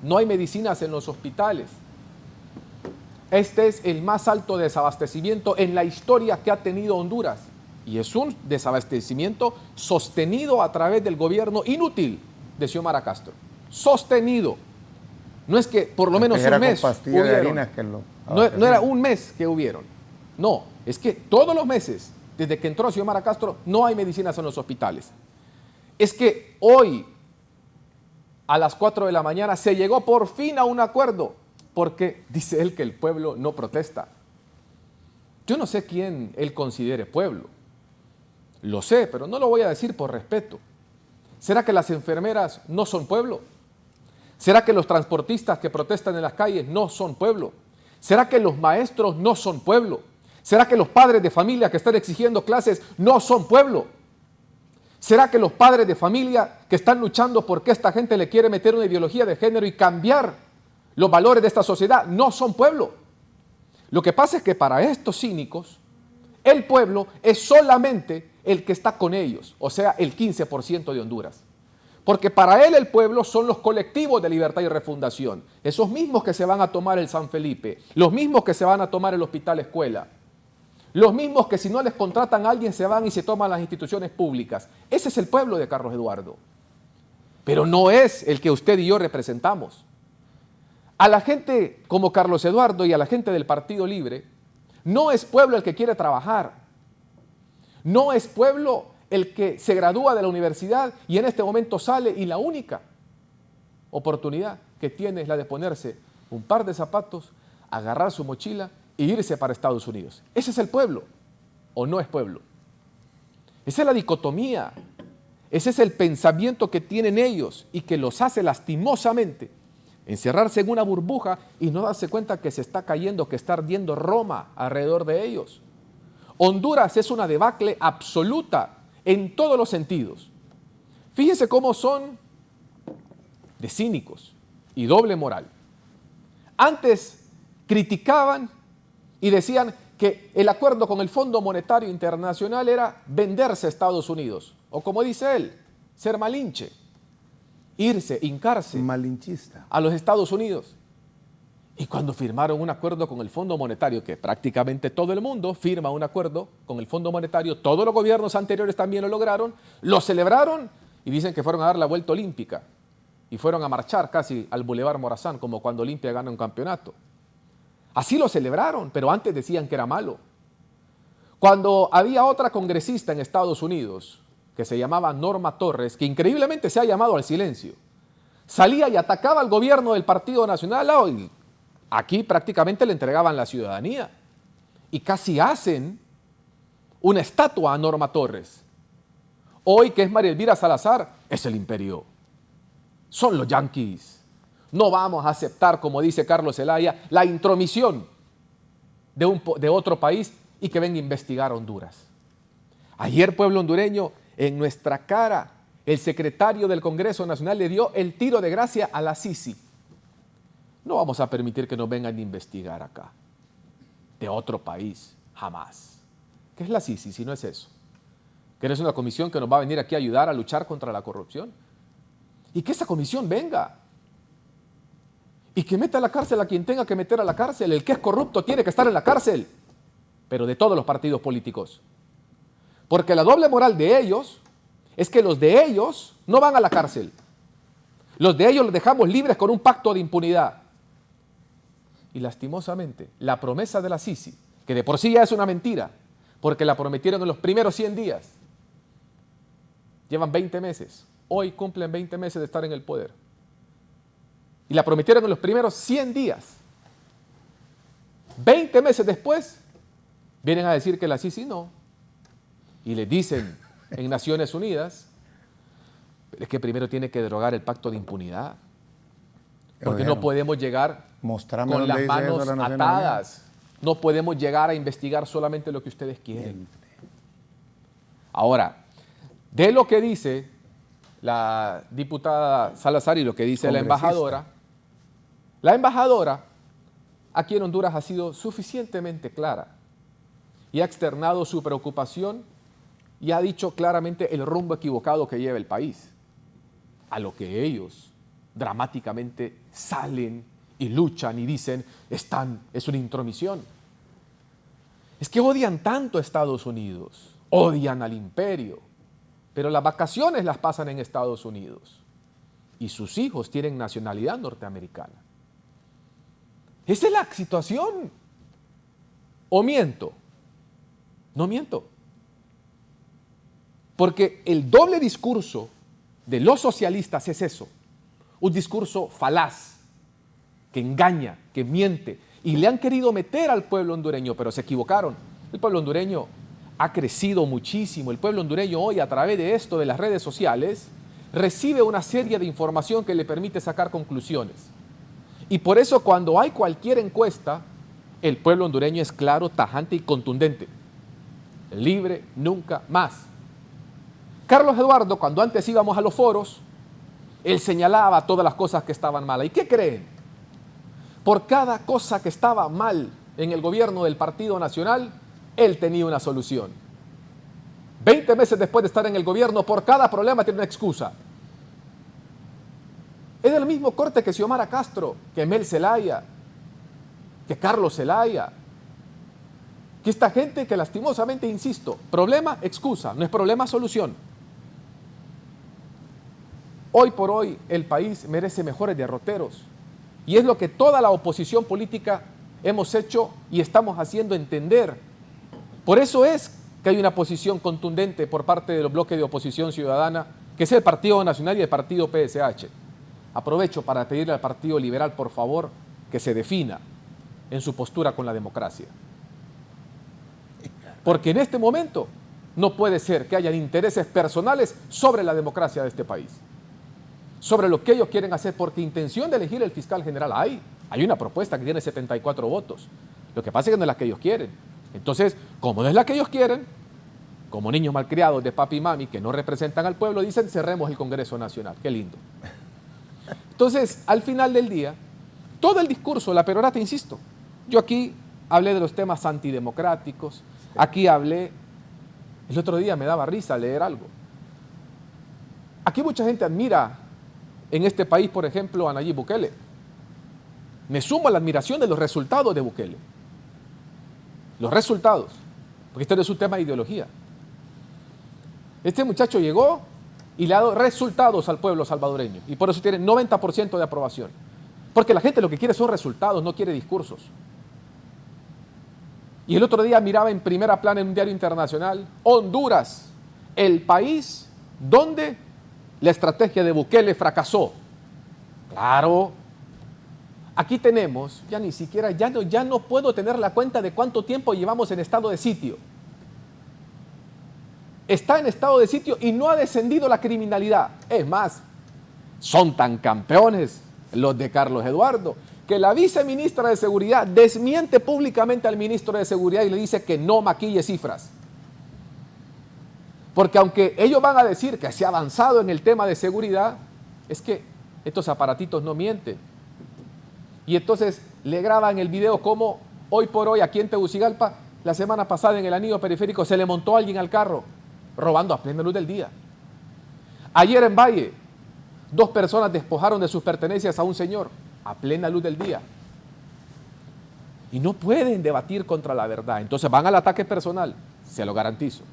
No hay medicinas en los hospitales. Este es el más alto desabastecimiento en la historia que ha tenido Honduras. Y es un desabastecimiento sostenido a través del gobierno inútil de Xiomara Castro. Sostenido. No es que por lo menos un mes hubieron. No era un mes que hubieron. No, es que todos los meses, desde que entró Xiomara Castro, no hay medicinas en los hospitales. Es que hoy, a las 4 de la mañana, se llegó por fin a un acuerdo. Porque dice él que el pueblo no protesta. Yo no sé quién él considere pueblo. Lo sé, pero no lo voy a decir por respeto. ¿Será que las enfermeras no son pueblo? ¿Será que los transportistas que protestan en las calles no son pueblo? ¿Será que los maestros no son pueblo? ¿Será que los padres de familia que están exigiendo clases no son pueblo? ¿Será que los padres de familia que están luchando porque esta gente le quiere meter una ideología de género y cambiar los valores de esta sociedad no son pueblo? Lo que pasa es que para estos cínicos, el pueblo es solamente el que está con ellos, o sea, el 15% de Honduras. Porque para él el pueblo son los colectivos de Libertad y Refundación, esos mismos que se van a tomar el San Felipe, los mismos que se van a tomar el Hospital Escuela, los mismos que si no les contratan a alguien se van y se toman las instituciones públicas. Ese es el pueblo de Carlos Eduardo. Pero no es el que usted y yo representamos. A la gente como Carlos Eduardo y a la gente del Partido Libre, no es pueblo el que quiere trabajar. No es pueblo el que se gradúa de la universidad y en este momento sale y la única oportunidad que tiene es la de ponerse un par de zapatos, agarrar su mochila e irse para Estados Unidos. ¿Ese es el pueblo o no es pueblo? Esa es la dicotomía. Ese es el pensamiento que tienen ellos y que los hace lastimosamente encerrarse en una burbuja y no darse cuenta que se está cayendo, que está ardiendo Roma alrededor de ellos. Honduras es una debacle absoluta en todos los sentidos. Fíjense cómo son de cínicos y doble moral. Antes criticaban y decían que el acuerdo con el Fondo Monetario Internacional era venderse a Estados Unidos, o como dice él, ser malinche, irse, hincarse malinchista a los Estados Unidos. Y cuando firmaron un acuerdo con el Fondo Monetario, que prácticamente todo el mundo firma un acuerdo con el Fondo Monetario, todos los gobiernos anteriores también lo lograron, lo celebraron y dicen que fueron a dar la vuelta olímpica y fueron a marchar casi al Boulevard Morazán, como cuando Olimpia gana un campeonato. Así lo celebraron, pero antes decían que era malo. Cuando había otra congresista en Estados Unidos, que se llamaba Norma Torres, que increíblemente se ha llamado al silencio, salía y atacaba al gobierno del Partido Nacional, y aquí prácticamente le entregaban la ciudadanía. Y casi hacen una estatua a Norma Torres. Hoy, que es María Elvira Salazar, es el imperio. Son los yanquis. No vamos a aceptar, como dice Carlos Zelaya, la intromisión de otro país y que venga a investigar a Honduras. Ayer, pueblo hondureño, en nuestra cara, el secretario del Congreso Nacional le dio el tiro de gracia a la Sisi. No vamos a permitir que nos vengan a investigar acá, de otro país, jamás. ¿Qué es la Sisi si no es eso? ¿Que no es una comisión que nos va a venir aquí a ayudar a luchar contra la corrupción? Y que esa comisión venga y que meta a la cárcel a quien tenga que meter a la cárcel. El que es corrupto tiene que estar en la cárcel, pero de todos los partidos políticos. Porque la doble moral de ellos es que los de ellos no van a la cárcel. Los de ellos los dejamos libres con un pacto de impunidad. Y lastimosamente, la promesa de la Sisi, que de por sí ya es una mentira, porque la prometieron en los primeros 100 días, llevan 20 meses. Hoy cumplen 20 meses de estar en el poder. Y la prometieron en los primeros 100 días. 20 meses después, vienen a decir que la Sisi no. Y les dicen en Naciones Unidas, es que primero tiene que derogar el pacto de impunidad. Porque no podemos llegar con las manos atadas. No podemos llegar a investigar solamente lo que ustedes quieren. Ahora, de lo que dice la diputada Salazar y lo que dice la embajadora aquí en Honduras ha sido suficientemente clara y ha externado su preocupación y ha dicho claramente el rumbo equivocado que lleva el país, a lo que ellos dramáticamente salen y luchan y dicen, es una intromisión. Es que odian tanto a Estados Unidos, odian al imperio, pero las vacaciones las pasan en Estados Unidos y sus hijos tienen nacionalidad norteamericana. ¿Esa es la situación? ¿O miento? No miento. Porque el doble discurso de los socialistas es eso, un discurso falaz, que engaña, que miente, y le han querido meter al pueblo hondureño, pero se equivocaron. El pueblo hondureño ha crecido muchísimo, el pueblo hondureño hoy a través de esto, de las redes sociales, recibe una serie de información que le permite sacar conclusiones. Y por eso cuando hay cualquier encuesta, el pueblo hondureño es claro, tajante y contundente. Libre nunca más. Carlos Eduardo, cuando antes íbamos a los foros, él señalaba todas las cosas que estaban mal. ¿Y qué creen? Por cada cosa que estaba mal en el gobierno del Partido Nacional, él tenía una solución. 20 meses después de estar en el gobierno, por cada problema tiene una excusa. Es del mismo corte que Xiomara Castro, que Mel Zelaya, que Carlos Zelaya, que esta gente que lastimosamente, insisto, problema, excusa, no es problema, solución. Hoy por hoy el país merece mejores derroteros y es lo que toda la oposición política hemos hecho y estamos haciendo entender. Por eso es que hay una posición contundente por parte del bloque de oposición ciudadana, que es el Partido Nacional y el Partido PSH. Aprovecho para pedirle al Partido Liberal, por favor, que se defina en su postura con la democracia. Porque en este momento no puede ser que hayan intereses personales sobre la democracia de este país, sobre lo que ellos quieren hacer, porque intención de elegir el fiscal general hay una propuesta que tiene 74 votos. Lo que pasa es que no es la que ellos quieren. Entonces, como no es la que ellos quieren, como niños malcriados de papi y mami que no representan al pueblo, dicen cerremos el Congreso Nacional. Qué lindo. Entonces, al final del día, todo el discurso, la perorata, insisto, yo aquí hablé de los temas antidemocráticos, aquí hablé, el otro día me daba risa leer algo. Aquí mucha gente admira en este país, por ejemplo, a Nayib Bukele. Me sumo a la admiración de los resultados de Bukele. Los resultados, porque este no es un tema de ideología. Este muchacho llegó y le ha dado resultados al pueblo salvadoreño y por eso tiene 90% de aprobación. Porque la gente lo que quiere son resultados, no quiere discursos. Y el otro día miraba en primera plana en un diario internacional, Honduras, el país donde la estrategia de Bukele fracasó. Claro, aquí tenemos, ya ni siquiera, ya no puedo tener la cuenta de cuánto tiempo llevamos en estado de sitio. Está en estado de sitio y no ha descendido la criminalidad. Es más, son tan campeones los de Carlos Eduardo que la viceministra de Seguridad desmiente públicamente al ministro de Seguridad y le dice que no maquille cifras. Porque aunque ellos van a decir que se ha avanzado en el tema de seguridad, es que estos aparatitos no mienten. Y entonces le graban el video como hoy por hoy aquí en Tegucigalpa, la semana pasada en el anillo periférico se le montó a alguien al carro, robando a plena luz del día. Ayer en Valle, 2 personas despojaron de sus pertenencias a un señor a plena luz del día. Y no pueden debatir contra la verdad. Entonces van al ataque personal, se lo garantizo.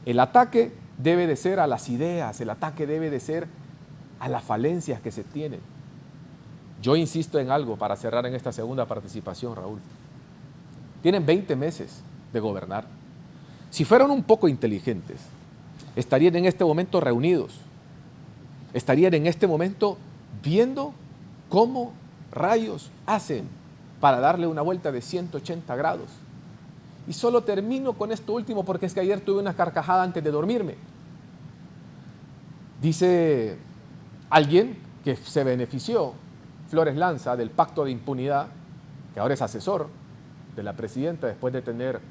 El ataque debe de ser a las ideas, el ataque debe de ser a las falencias que se tienen. Yo insisto en algo para cerrar en esta segunda participación, Raúl. Tienen 20 meses de gobernar. Si fueran un poco inteligentes, estarían en este momento reunidos, estarían en este momento viendo cómo rayos hacen para darle una vuelta de 180 grados. Y solo termino con esto último porque es que ayer tuve una carcajada antes de dormirme. Dice alguien que se benefició, Flores Lanza, del pacto de impunidad, que ahora es asesor de la presidenta después de tener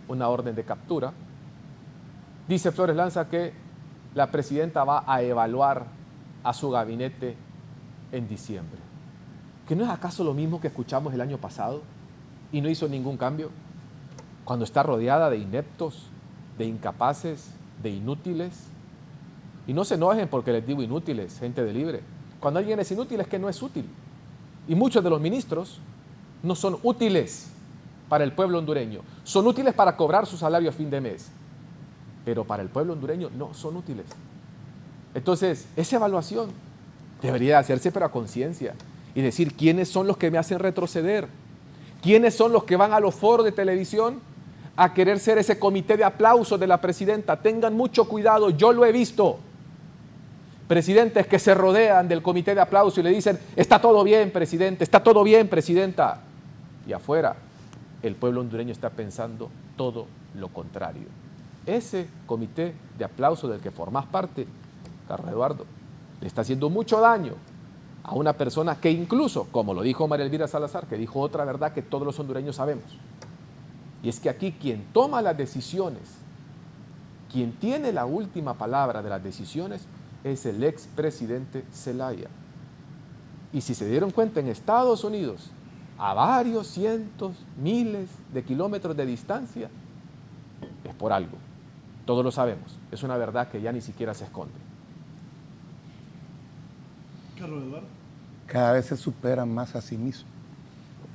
una orden de captura. Dice Flores Lanza que la presidenta va a evaluar a su gabinete en diciembre. ¿Que no es acaso lo mismo que escuchamos el año pasado y no hizo ningún cambio? Cuando está rodeada de ineptos, de incapaces, de inútiles. Y no se enojen porque les digo inútiles, gente de Libre. Cuando alguien es inútil es que no es útil. Y muchos de los ministros no son útiles para el pueblo hondureño. Son útiles para cobrar su salario a fin de mes. Pero para el pueblo hondureño no son útiles. Entonces, esa evaluación debería hacerse pero a conciencia y decir quiénes son los que me hacen retroceder. ¿Quiénes son los que van a los foros de televisión a querer ser ese comité de aplausos de la presidenta? Tengan mucho cuidado, yo lo he visto. Presidentes que se rodean del comité de aplausos y le dicen, está todo bien, presidente, está todo bien, presidenta. Y afuera, el pueblo hondureño está pensando todo lo contrario. Ese comité de aplausos del que formás parte Carlos Eduardo, le está haciendo mucho daño a una persona que incluso, como lo dijo María Elvira Salazar, que dijo otra verdad que todos los hondureños sabemos, y es que aquí quien toma las decisiones, quien tiene la última palabra de las decisiones, es el expresidente Zelaya. Y si se dieron cuenta, en Estados Unidos, a varios cientos, miles de kilómetros de distancia, es por algo. Todos lo sabemos. Es una verdad que ya ni siquiera se esconde. Carlos Eduardo. Cada vez se superan más a sí mismos.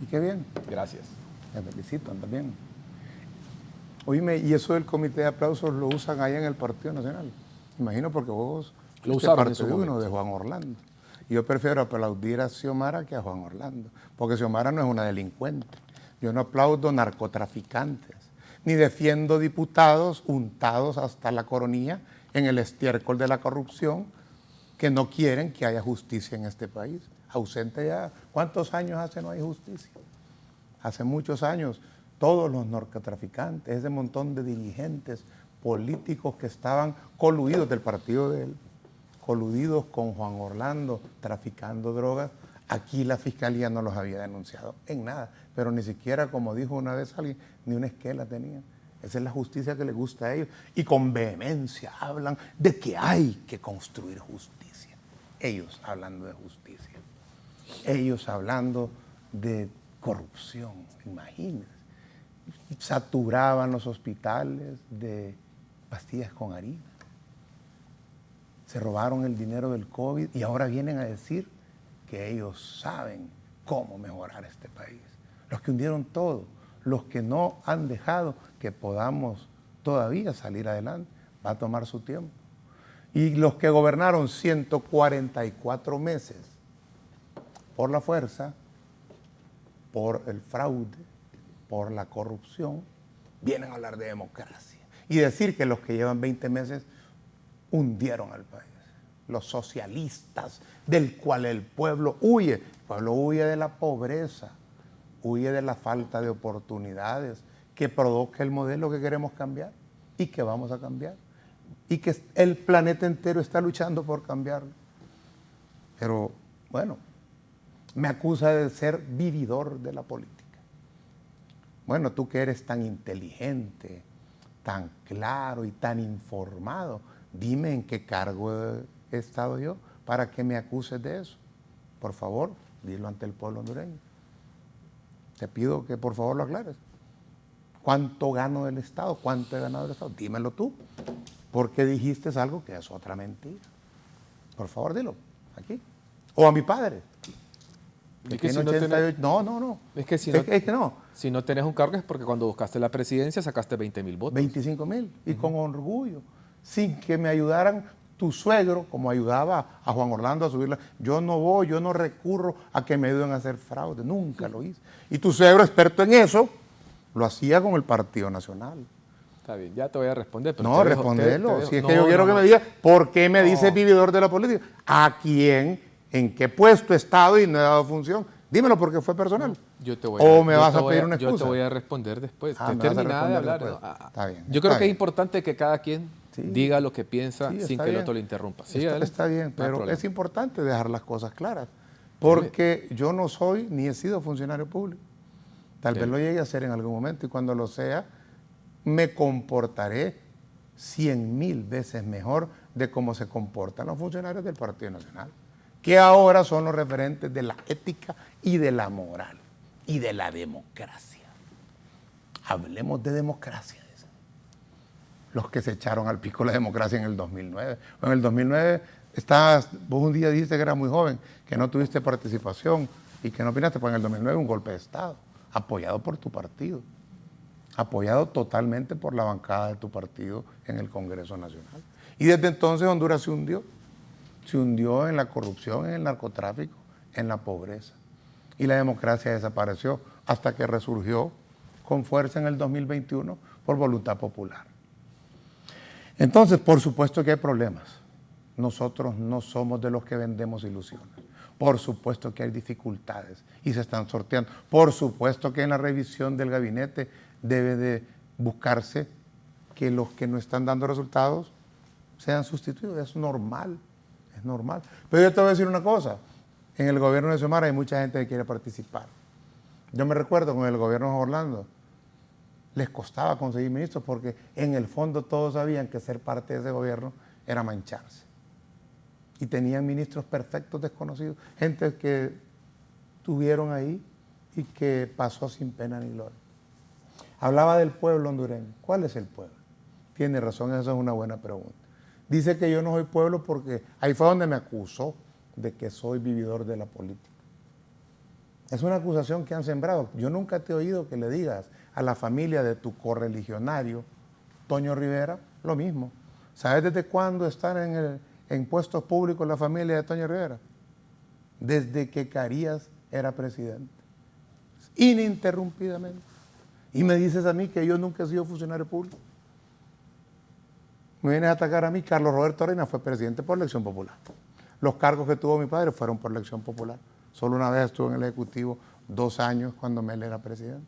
Y qué bien. Gracias. Me felicito, anda bien. Oíme, y eso del comité de aplausos lo usan allá en el Partido Nacional. Imagino porque vos lo usaron en su partido momento. de Juan Orlando. Y yo prefiero aplaudir a Xiomara que a Juan Orlando, porque Xiomara no es una delincuente. Yo no aplaudo narcotraficantes, ni defiendo diputados untados hasta la coronilla en el estiércol de la corrupción, que no quieren que haya justicia en este país. Ausente ya, ¿cuántos años hace no hay justicia? Hace muchos años, todos los narcotraficantes, ese montón de dirigentes políticos que estaban coludidos del partido de él, coludidos con Juan Orlando, traficando drogas, aquí la fiscalía no los había denunciado en nada, pero ni siquiera, como dijo una vez alguien, ni una esquela tenían. Esa es la justicia que les gusta a ellos. Y con vehemencia hablan de que hay que construir justicia. Ellos hablando de justicia. Ellos hablando de corrupción, imagínense. Saturaban los hospitales de pastillas con harina. Se robaron el dinero del COVID y ahora vienen a decir que ellos saben cómo mejorar este país. Los que hundieron todo, los que no han dejado que podamos todavía salir adelante, va a tomar su tiempo. Y los que gobernaron 144 meses por la fuerza, por el fraude, por la corrupción, vienen a hablar de democracia y decir que los que llevan 20 meses hundieron al país. Los socialistas, del cual el pueblo huye. El pueblo huye de la pobreza, huye de la falta de oportunidades que produzca el modelo que queremos cambiar y que vamos a cambiar. Y que el planeta entero está luchando por cambiarlo. Pero, bueno, me acusa de ser vividor de la política. Bueno, tú que eres tan inteligente, tan claro y tan informado, dime en qué cargo he estado yo para que me acuses de eso. Por favor, dilo ante el pueblo hondureño. Te pido que por favor lo aclares. ¿Cuánto gano del Estado? ¿Cuánto he ganado del Estado? Dímelo tú. Porque dijiste algo que es otra mentira. Por favor, dilo aquí. O a mi padre. Es que si no, no. Es que si no tenés un cargo es porque cuando buscaste la presidencia sacaste 20,000 votos. 25,000. Y con orgullo. Sin que me ayudaran tu suegro, como ayudaba a Juan Orlando a subirla. Yo no recurro a que me ayuden a hacer fraude. Nunca lo hice. Y tu suegro, experto en eso, lo hacía con el Partido Nacional. Está bien, ya te voy a responder. Pero no, respondelo. Si es que yo quiero que me diga, ¿por qué me dice vividor de la política? ¿A quién? ¿En qué puesto he estado y no he dado función? Dímelo porque fue personal. ¿O me vas a pedir una excusa? Yo te voy a responder después. Terminada de hablar. Está bien. Yo creo que es importante que cada quien diga lo que piensa sin que el otro le interrumpa. Está bien, pero es importante dejar las cosas claras. Porque yo no soy ni he sido funcionario público. Tal vez lo llegue a ser en algún momento y cuando lo sea, me comportaré 100,000 veces mejor de cómo se comportan los funcionarios del Partido Nacional, que ahora son los referentes de la ética y de la moral y de la democracia. Hablemos de democracia. Dicen. Los que se echaron al pico la democracia en el 2009. En el 2009 vos un día dijiste que eras muy joven, que no tuviste participación y que no opinaste, pues en el 2009 un golpe de Estado, apoyado por tu partido, apoyado totalmente por la bancada de tu partido en el Congreso Nacional. Y desde entonces Honduras se hundió. Se hundió en la corrupción, en el narcotráfico, en la pobreza. Y la democracia desapareció hasta que resurgió con fuerza en el 2021 por voluntad popular. Entonces, por supuesto que hay problemas. Nosotros no somos de los que vendemos ilusiones. Por supuesto que hay dificultades y se están sorteando. Por supuesto que en la revisión del gabinete debe de buscarse que los que no están dando resultados sean sustituidos, es normal, es normal. Pero yo te voy a decir una cosa, en el gobierno de Xiomara hay mucha gente que quiere participar. Yo me recuerdo con el gobierno de Orlando, les costaba conseguir ministros porque en el fondo todos sabían que ser parte de ese gobierno era mancharse. Y tenían ministros perfectos desconocidos, gente que tuvieron ahí y que pasó sin pena ni gloria. Hablaba del pueblo hondureño. ¿Cuál es el pueblo? Tiene razón, esa es una buena pregunta. Dice que yo no soy pueblo porque ahí fue donde me acusó de que soy vividor de la política. Es una acusación que han sembrado. Yo nunca te he oído que le digas a la familia de tu correligionario, Toño Rivera, lo mismo. ¿Sabes desde cuándo están en puestos públicos la familia de Toño Rivera? Desde que Carías era presidente. Ininterrumpidamente. Y me dices a mí que yo nunca he sido funcionario público. Me vienes a atacar a mí. Carlos Roberto Reina fue presidente por elección popular. Los cargos que tuvo mi padre fueron por elección popular. Solo una vez estuve en el Ejecutivo 2 años cuando Mel era presidente.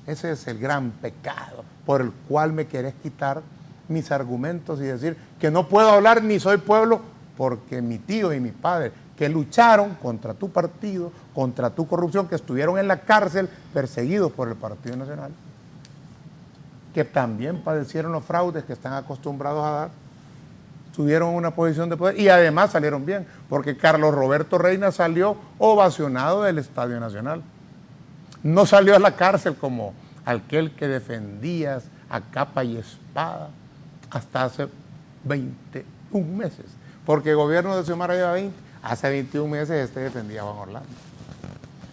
Ese es el gran pecado por el cual me querés quitar mis argumentos y decir que no puedo hablar ni soy pueblo porque mi tío y mi padre que lucharon contra tu partido, contra tu corrupción, que estuvieron en la cárcel perseguidos por el Partido Nacional, que también padecieron los fraudes que están acostumbrados a dar, tuvieron una posición de poder y además salieron bien, porque Carlos Roberto Reina salió ovacionado del Estadio Nacional. No salió a la cárcel como aquel que defendías a capa y espada hasta hace 21 meses, porque el gobierno de Xiomara lleva 20, hace 21 meses defendía a Juan Orlando.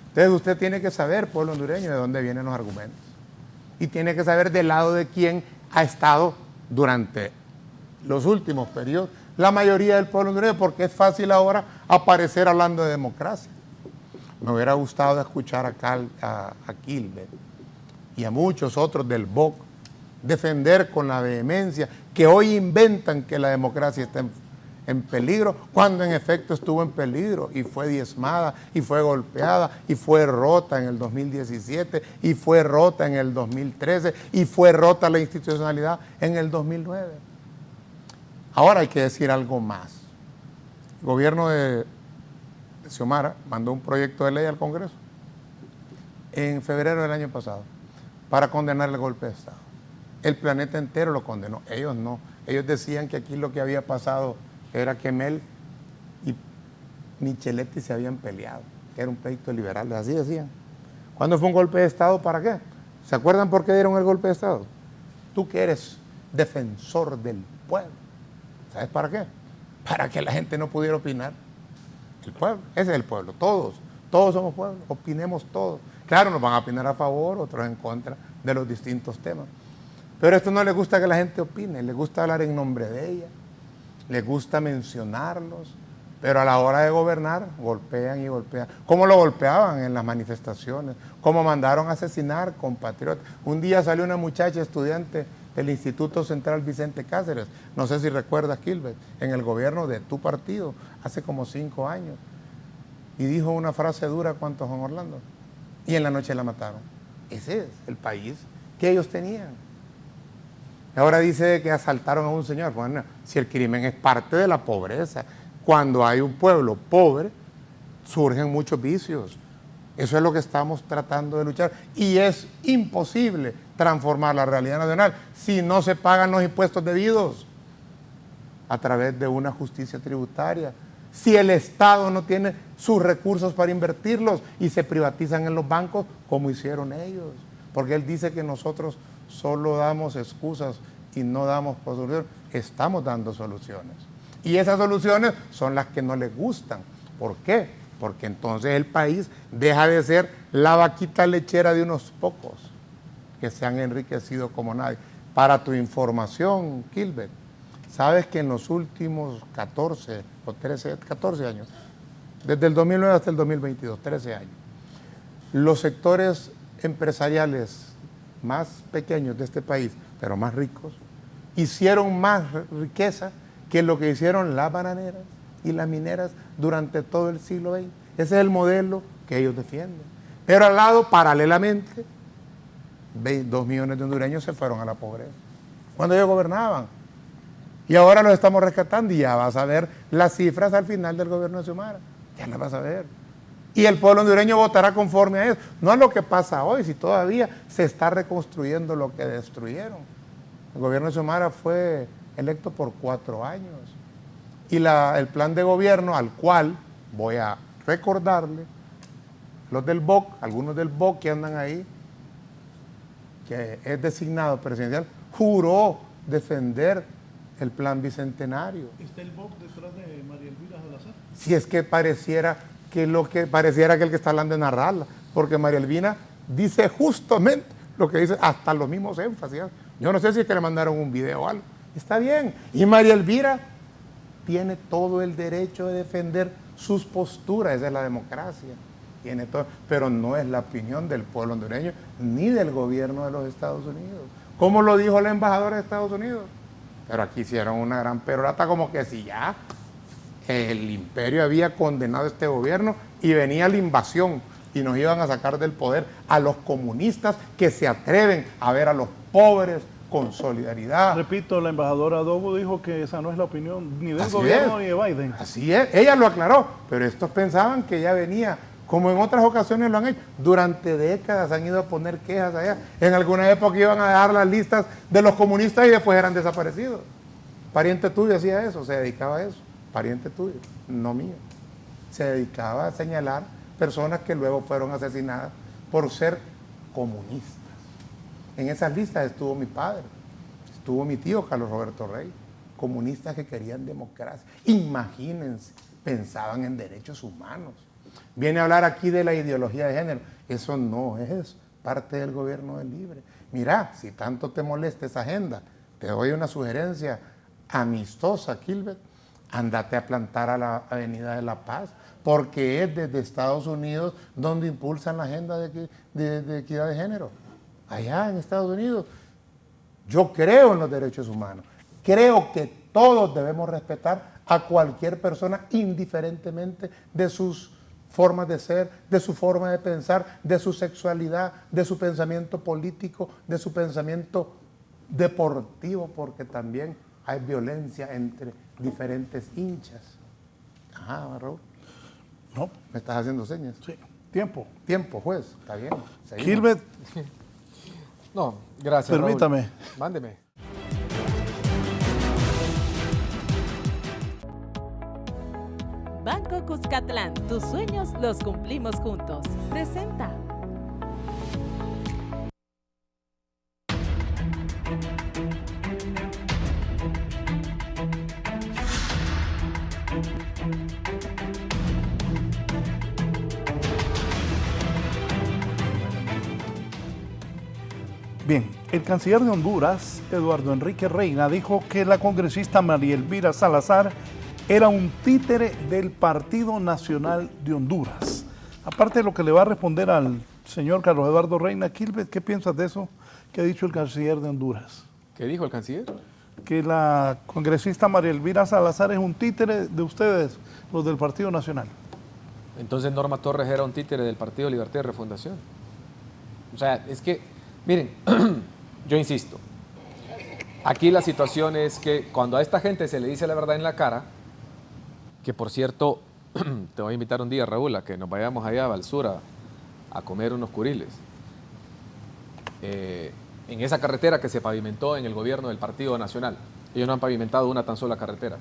Entonces usted tiene que saber, pueblo hondureño, de dónde vienen los argumentos y tiene que saber del lado de quién ha estado durante los últimos periodos la mayoría del pueblo hondureño, porque es fácil ahora aparecer hablando de democracia. Me hubiera gustado escuchar a Kilbert y a muchos otros del BOC defender con la vehemencia que hoy inventan que la democracia está en peligro, cuando en efecto estuvo en peligro y fue diezmada y fue golpeada y fue rota en el 2017 y fue rota en el 2013 y fue rota la institucionalidad en el 2009. Ahora hay que decir algo más. El gobierno de Xiomara mandó un proyecto de ley al Congreso en febrero del año pasado para condenar el golpe de Estado. El planeta entero lo condenó, ellos no. Ellos decían que aquí lo que había pasado era que Mel y Micheletti se habían peleado, que era un pleito liberal, así decían. ¿Cuándo fue un golpe de Estado? ¿Para qué? ¿Se acuerdan por qué dieron el golpe de Estado? Tú que eres defensor del pueblo, ¿sabes para qué? Para que la gente no pudiera opinar. El pueblo, ese es el pueblo, todos somos pueblo, opinemos todos. Claro, nos van a opinar a favor, otros en contra de los distintos temas. Pero esto no les gusta que la gente opine, les gusta hablar en nombre de ella, les gusta mencionarlos, pero a la hora de gobernar golpean y golpean. ¿Cómo lo golpeaban en las manifestaciones? ¿Cómo mandaron a asesinar compatriotas? Un día salió una muchacha estudiante del Instituto Central Vicente Cáceres, no sé si recuerdas, Kilbert, en el gobierno de tu partido, hace como 5 años, y dijo una frase dura contra Juan Orlando, y en la noche la mataron. Ese es el país que ellos tenían. Ahora dice que asaltaron a un señor. Bueno, si el crimen es parte de la pobreza, cuando hay un pueblo pobre, surgen muchos vicios. Eso es lo que estamos tratando de luchar. Y es imposible transformar la realidad nacional si no se pagan los impuestos debidos a través de una justicia tributaria. Si el Estado no tiene sus recursos para invertirlos y se privatizan en los bancos como hicieron ellos. Porque él dice que nosotros solo damos excusas y no damos soluciones. Estamos dando soluciones. Y esas soluciones son las que no les gustan. ¿Por qué? Porque entonces el país deja de ser la vaquita lechera de unos pocos que se han enriquecido como nadie. Para tu información, Kilbert, sabes que en los últimos 14 años, desde el 2009 hasta el 2022, 13 años, los sectores empresariales más pequeños de este país, pero más ricos, hicieron más riqueza que lo que hicieron las bananeras y las mineras durante todo el siglo XX. Ese es el modelo que ellos defienden. Pero al lado, paralelamente, 2 millones de hondureños se fueron a la pobreza. Cuando ellos gobernaban, Y ahora los estamos rescatando y ya vas a ver las cifras al final del gobierno de Xiomara. Ya las vas a ver. Y el pueblo hondureño votará conforme a eso. No a lo que pasa hoy, si todavía se está reconstruyendo lo que destruyeron. El gobierno de Xiomara fue electo por 4 años. Y el plan de gobierno al cual, voy a recordarle, los del BOC, algunos del BOC que andan ahí, que es designado presidencial, juró defender el plan bicentenario. ¿Está el BOC detrás de María Elvira Salazar? Si es que pareciera que el que está hablando de narrarla, porque María Elvira dice justamente lo que dice, hasta los mismos énfasis. Yo no sé si es que le mandaron un video o algo. Está bien. Y María Elvira tiene todo el derecho de defender sus posturas, esa es la democracia. Tiene todo, pero no es la opinión del pueblo hondureño ni del gobierno de los Estados Unidos. ¿Cómo lo dijo la embajadora de Estados Unidos? Pero aquí hicieron una gran perorata como que si ya el imperio había condenado a este gobierno y venía la invasión y nos iban a sacar del poder a los comunistas que se atreven a ver a los pobres con solidaridad. Repito, la embajadora Dogo dijo que esa no es la opinión ni del gobierno ni de Biden. Así es, ella lo aclaró, pero estos pensaban que ya venía, como en otras ocasiones lo han hecho. Durante décadas han ido a poner quejas allá. En alguna época iban a dejar las listas de los comunistas y después eran desaparecidos. Pariente tuyo hacía eso, se dedicaba a eso. Pariente tuyo, no mío. Se dedicaba a señalar personas que luego fueron asesinadas por ser comunistas. En esas listas estuvo mi padre, estuvo mi tío Carlos Roberto Rey, comunistas que querían democracia. Imagínense, pensaban en derechos humanos. Viene a hablar aquí de la ideología de género. Eso no es parte del gobierno del Libre. Mira, si tanto te molesta esa agenda, te doy una sugerencia amistosa, Kilbert. Andate a plantar a la Avenida de la Paz, porque es desde Estados Unidos donde impulsan la agenda de equidad de género. Allá en Estados Unidos. Yo creo en los derechos humanos. Creo que todos debemos respetar a cualquier persona indiferentemente de sus formas de ser, de su forma de pensar, de su sexualidad, de su pensamiento político, de su pensamiento deportivo, porque también hay violencia entre diferentes hinchas. Ajá, Raúl. No. ¿Me estás haciendo señas? Sí. Tiempo. Tiempo, juez. Está bien. Kilbert. No, gracias, Permítame. Raúl. Mándeme. Banco Cuscatlán, tus sueños los cumplimos juntos. Presenta. Bien, el canciller de Honduras, Eduardo Enrique Reina, dijo que la congresista María Elvira Salazar era un títere del Partido Nacional de Honduras. Aparte de lo que le va a responder al señor Carlos Eduardo Reina, Kilbert, ¿qué piensas de eso que ha dicho el canciller de Honduras? ¿Qué dijo el canciller? Que la congresista María Elvira Salazar es un títere de ustedes, los del Partido Nacional. Entonces Norma Torres era un títere del Partido Libertad y Refundación. O sea, es que, miren, yo insisto, aquí la situación es que cuando a esta gente se le dice la verdad en la cara, que por cierto, te voy a invitar un día, Raúl, a que nos vayamos allá a Balsura a comer unos curiles. En esa carretera que se pavimentó en el gobierno del Partido Nacional. Ellos no han pavimentado una tan sola carretera.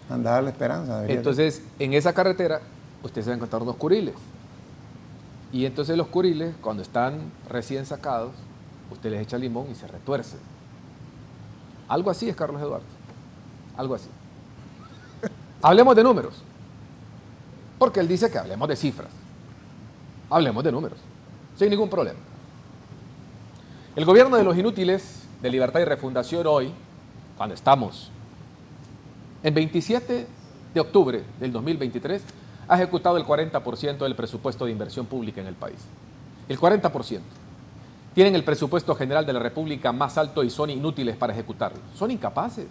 Andaba la esperanza. Entonces, en esa carretera, usted se va a encontrar unos curiles. Y entonces los curiles, cuando están recién sacados, usted les echa limón y se retuerce. Algo así es Carlos Eduardo. Algo así. Hablemos de números. Porque él dice que hablemos de cifras. Hablemos de números. Sin ningún problema. El gobierno de los inútiles de Libertad y Refundación hoy, cuando estamos en 27 de octubre del 2023, ha ejecutado el 40% del presupuesto de inversión pública en el país. El 40%. Tienen el presupuesto general de la República más alto y son inútiles para ejecutarlo. Son incapaces.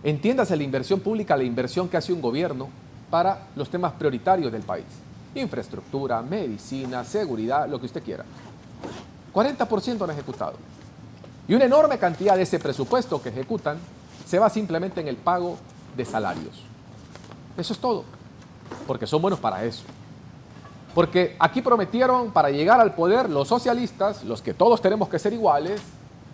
Entiéndase la inversión pública, la inversión que hace un gobierno para los temas prioritarios del país. Infraestructura, medicina, seguridad, lo que usted quiera. 40% han ejecutado. Y una enorme cantidad de ese presupuesto que ejecutan se va simplemente en el pago de salarios. Eso es todo, porque son buenos para eso. Porque aquí prometieron para llegar al poder los socialistas, los que todos tenemos que ser iguales,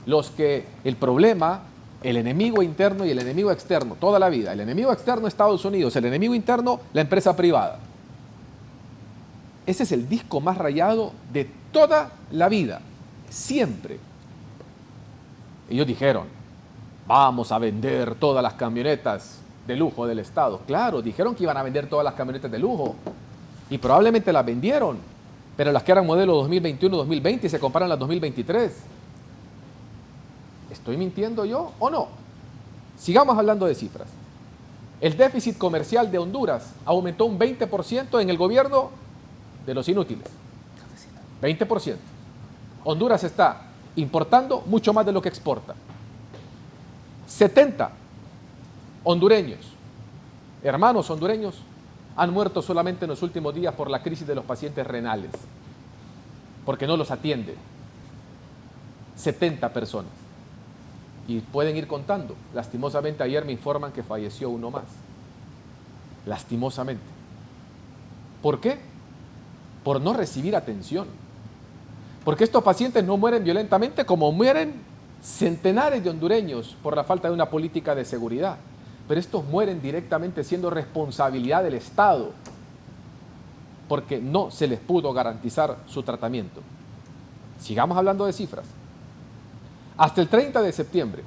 los que el problema, el enemigo interno y el enemigo externo, toda la vida, el enemigo externo Estados Unidos, el enemigo interno la empresa privada. Ese es el disco más rayado de toda la vida, siempre. Ellos dijeron, vamos a vender todas las camionetas de lujo del Estado. Claro, dijeron que iban a vender todas las camionetas de lujo y probablemente las vendieron, pero las que eran modelo 2021-2020 se compraron las 2023. ¿Estoy mintiendo yo o no? Sigamos hablando de cifras. El déficit comercial de Honduras aumentó un 20% en el gobierno de los inútiles. 20%. Honduras está importando mucho más de lo que exporta. 70 hondureños, hermanos hondureños, han muerto solamente en los últimos días por la crisis de los pacientes renales, porque no los atienden. 70 personas. Y pueden ir contando. Lastimosamente ayer me informan que falleció uno más. Lastimosamente. ¿Por qué? Por no recibir atención. Porque estos pacientes no mueren violentamente como mueren centenares de hondureños por la falta de una política de seguridad. Pero estos mueren directamente siendo responsabilidad del Estado porque no se les pudo garantizar su tratamiento. Sigamos hablando de cifras. Hasta el 30 de septiembre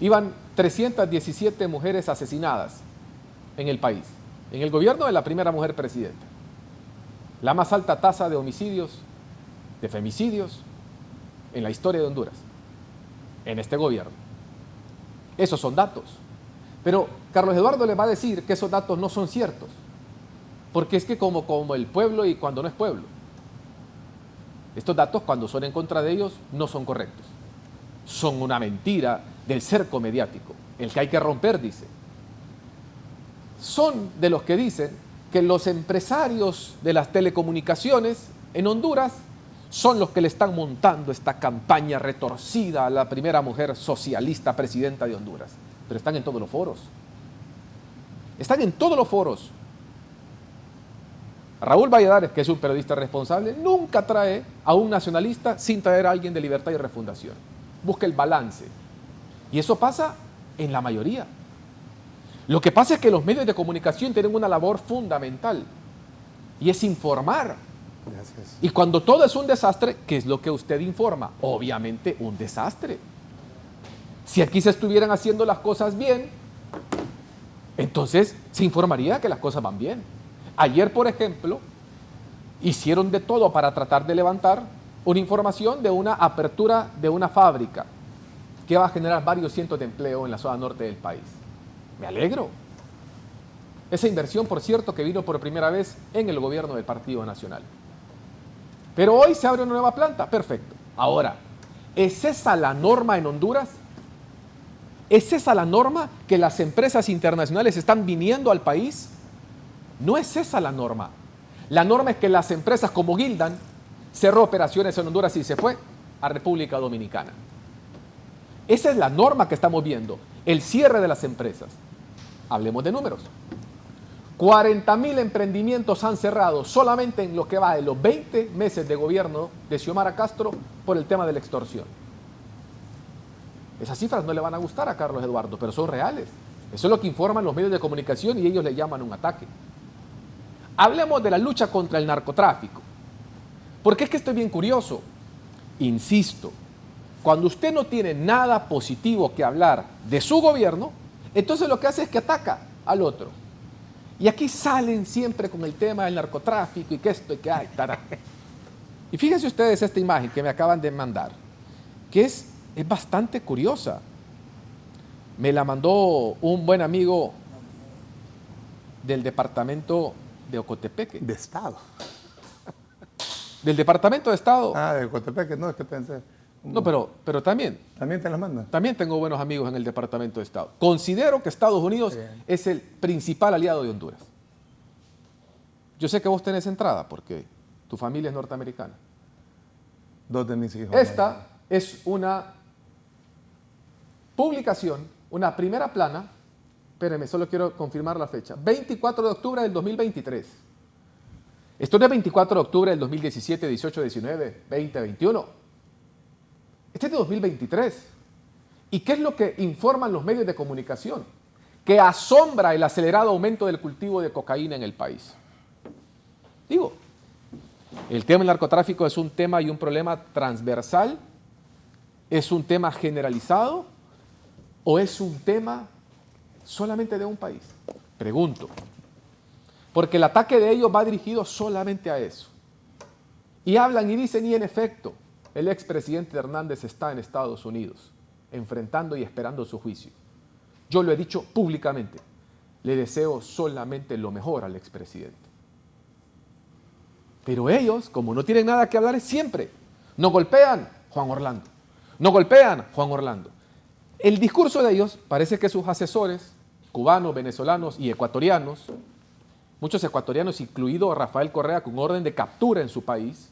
iban 317 mujeres asesinadas en el país, en el gobierno de la primera mujer presidenta. La más alta tasa de homicidios, de femicidios en la historia de Honduras, en este gobierno. Esos son datos. Pero Carlos Eduardo le va a decir que esos datos no son ciertos, porque es que como el pueblo y cuando no es pueblo. Estos datos, cuando son en contra de ellos, no son correctos. Son una mentira del cerco mediático, el que hay que romper, dice. Son de los que dicen que los empresarios de las telecomunicaciones en Honduras son los que le están montando esta campaña retorcida a la primera mujer socialista presidenta de Honduras. Pero están en todos los foros. Están en todos los foros. Raúl Valladares, que es un periodista responsable, nunca trae a un nacionalista sin traer a alguien de Libertad y Refundación. Busca el balance. Y eso pasa en la mayoría. Lo que pasa es que los medios de comunicación tienen una labor fundamental y es informar. Gracias. Y cuando todo es un desastre, ¿qué es lo que usted informa? Obviamente un desastre. Si aquí se estuvieran haciendo las cosas bien, entonces se informaría que las cosas van bien. Ayer, por ejemplo, hicieron de todo para tratar de levantar una información de una apertura de una fábrica que va a generar varios cientos de empleo en la zona norte del país. Me alegro. Esa inversión, por cierto, que vino por primera vez en el gobierno del Partido Nacional. Pero hoy se abre una nueva planta. Perfecto. Ahora, ¿es esa la norma en Honduras? ¿Es esa la norma que las empresas internacionales están viniendo al país? No es esa la norma. La norma es que las empresas como Gildan cerró operaciones en Honduras y se fue a República Dominicana. Esa es la norma que estamos viendo, el cierre de las empresas. Hablemos de números. 40,000 emprendimientos han cerrado solamente en lo que va de los 20 meses de gobierno de Xiomara Castro por el tema de la extorsión. Esas cifras no le van a gustar a Carlos Eduardo, pero son reales. Eso es lo que informan los medios de comunicación y ellos le llaman un ataque. Hablemos de la lucha contra el narcotráfico. Porque es que estoy bien curioso. Insisto, cuando usted no tiene nada positivo que hablar de su gobierno, entonces lo que hace es que ataca al otro. Y aquí salen siempre con el tema del narcotráfico y que esto y que hay, tará. Y fíjense ustedes esta imagen que me acaban de mandar, que es bastante curiosa. Me la mandó un buen amigo del departamento de Ocotepeque. De Estado. Del departamento de Estado. Ah, de Ocotepeque, no, es que pensé. No, pero también. ¿También te las mandan? También tengo buenos amigos en el departamento de Estado. Considero que Estados Unidos es el principal aliado de Honduras. Yo sé que vos tenés entrada porque tu familia es norteamericana. 2 de mis hijos. Esta es una publicación, una primera plana, espérenme, solo quiero confirmar la fecha, 24 de octubre del 2023. Esto no es 24 de octubre del 2017, 18, 19, 20, 21. Este es de 2023. ¿Y qué es lo que informan los medios de comunicación? Que asombra el acelerado aumento del cultivo de cocaína en el país. Digo, el tema del narcotráfico es un tema y un problema transversal, es un tema generalizado o es un tema solamente de un país. Pregunto. Porque el ataque de ellos va dirigido solamente a eso. Y hablan y dicen, y en efecto, el expresidente Hernández está en Estados Unidos, enfrentando y esperando su juicio. Yo lo he dicho públicamente, le deseo solamente lo mejor al expresidente. Pero ellos, como no tienen nada que hablar, siempre no golpean Juan Orlando, no golpean Juan Orlando. El discurso de ellos parece que sus asesores, cubanos, venezolanos y ecuatorianos, muchos ecuatorianos, incluido Rafael Correa, con orden de captura en su país,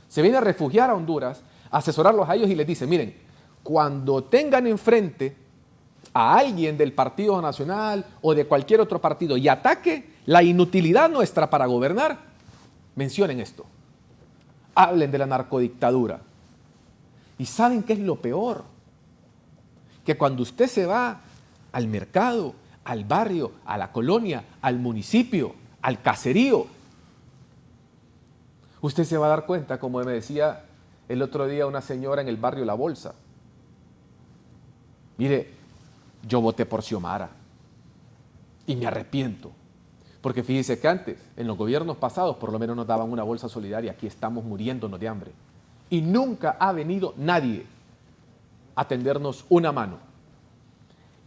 se vienen a refugiar a Honduras, a asesorarlos a ellos y les dicen, miren, cuando tengan enfrente a alguien del Partido Nacional o de cualquier otro partido y ataque la inutilidad nuestra para gobernar, mencionen esto. Hablen de la narcodictadura. ¿Y saben qué es lo peor? Que cuando usted se va al mercado, al barrio, a la colonia, al municipio, al caserío, usted se va a dar cuenta, como me decía el otro día una señora en el barrio La Bolsa. Mire, yo voté por Xiomara y me arrepiento. Porque fíjese que antes, en los gobiernos pasados, por lo menos nos daban una bolsa solidaria. Aquí estamos muriéndonos de hambre. Y nunca ha venido nadie a tendernos una mano.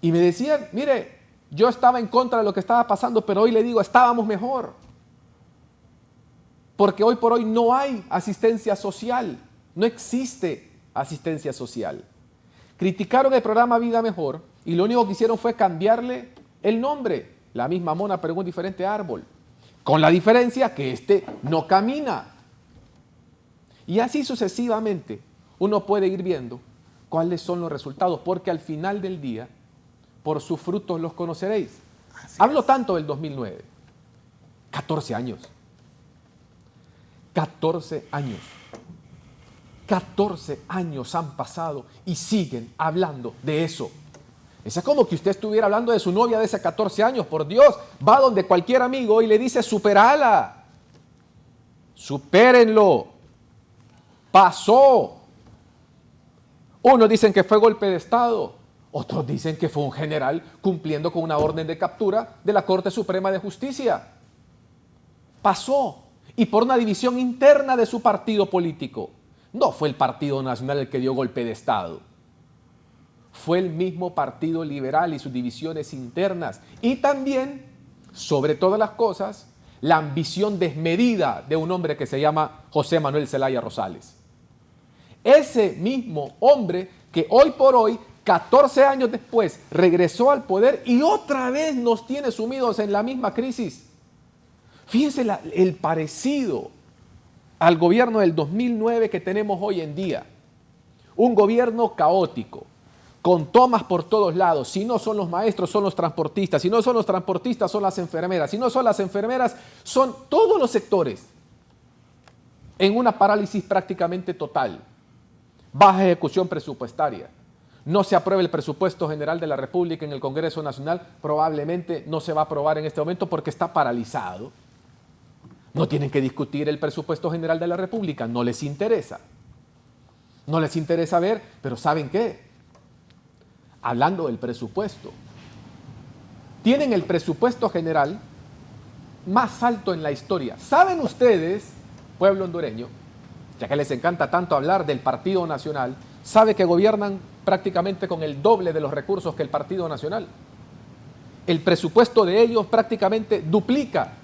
Y me decían, mire, yo estaba en contra de lo que estaba pasando, pero hoy le digo, estábamos mejor. Porque hoy por hoy no hay asistencia social. No existe asistencia social. Criticaron el programa Vida Mejor y lo único que hicieron fue cambiarle el nombre. La misma mona, pero en un diferente árbol. Con la diferencia que este no camina. Y así sucesivamente uno puede ir viendo cuáles son los resultados, porque al final del día, por sus frutos los conoceréis. Hablo tanto del 2009. 14 años. 14 años. 14 años han pasado y siguen hablando de eso. Es como que usted estuviera hablando de su novia de hace 14 años. Por Dios, va donde cualquier amigo y le dice, superala. Supérenlo. Pasó. Unos dicen que fue golpe de Estado. Otros dicen que fue un general cumpliendo con una orden de captura de la Corte Suprema de Justicia. Pasó. Y por una división interna de su partido político. No fue el Partido Nacional el que dio golpe de Estado. Fue el mismo Partido Liberal y sus divisiones internas. Y también, sobre todas las cosas, la ambición desmedida de un hombre que se llama José Manuel Zelaya Rosales. Ese mismo hombre que hoy por hoy, 14 años después, regresó al poder y otra vez nos tiene sumidos en la misma crisis. Fíjense el parecido al gobierno del 2009 que tenemos hoy en día. Un gobierno caótico, con tomas por todos lados. Si no son los maestros, son los transportistas. Si no son los transportistas, son las enfermeras. Si no son las enfermeras, son todos los sectores en una parálisis prácticamente total. Baja ejecución presupuestaria. No se aprueba el presupuesto general de la República en el Congreso Nacional. Probablemente no se va a aprobar en este momento porque está paralizado. No tienen que discutir el presupuesto general de la República. No les interesa. No les interesa ver, pero ¿saben qué? Hablando del presupuesto, tienen el presupuesto general más alto en la historia. ¿Saben ustedes, pueblo hondureño, ya que les encanta tanto hablar del Partido Nacional, sabe que gobiernan prácticamente con el doble de los recursos que el Partido Nacional? El presupuesto de ellos prácticamente duplica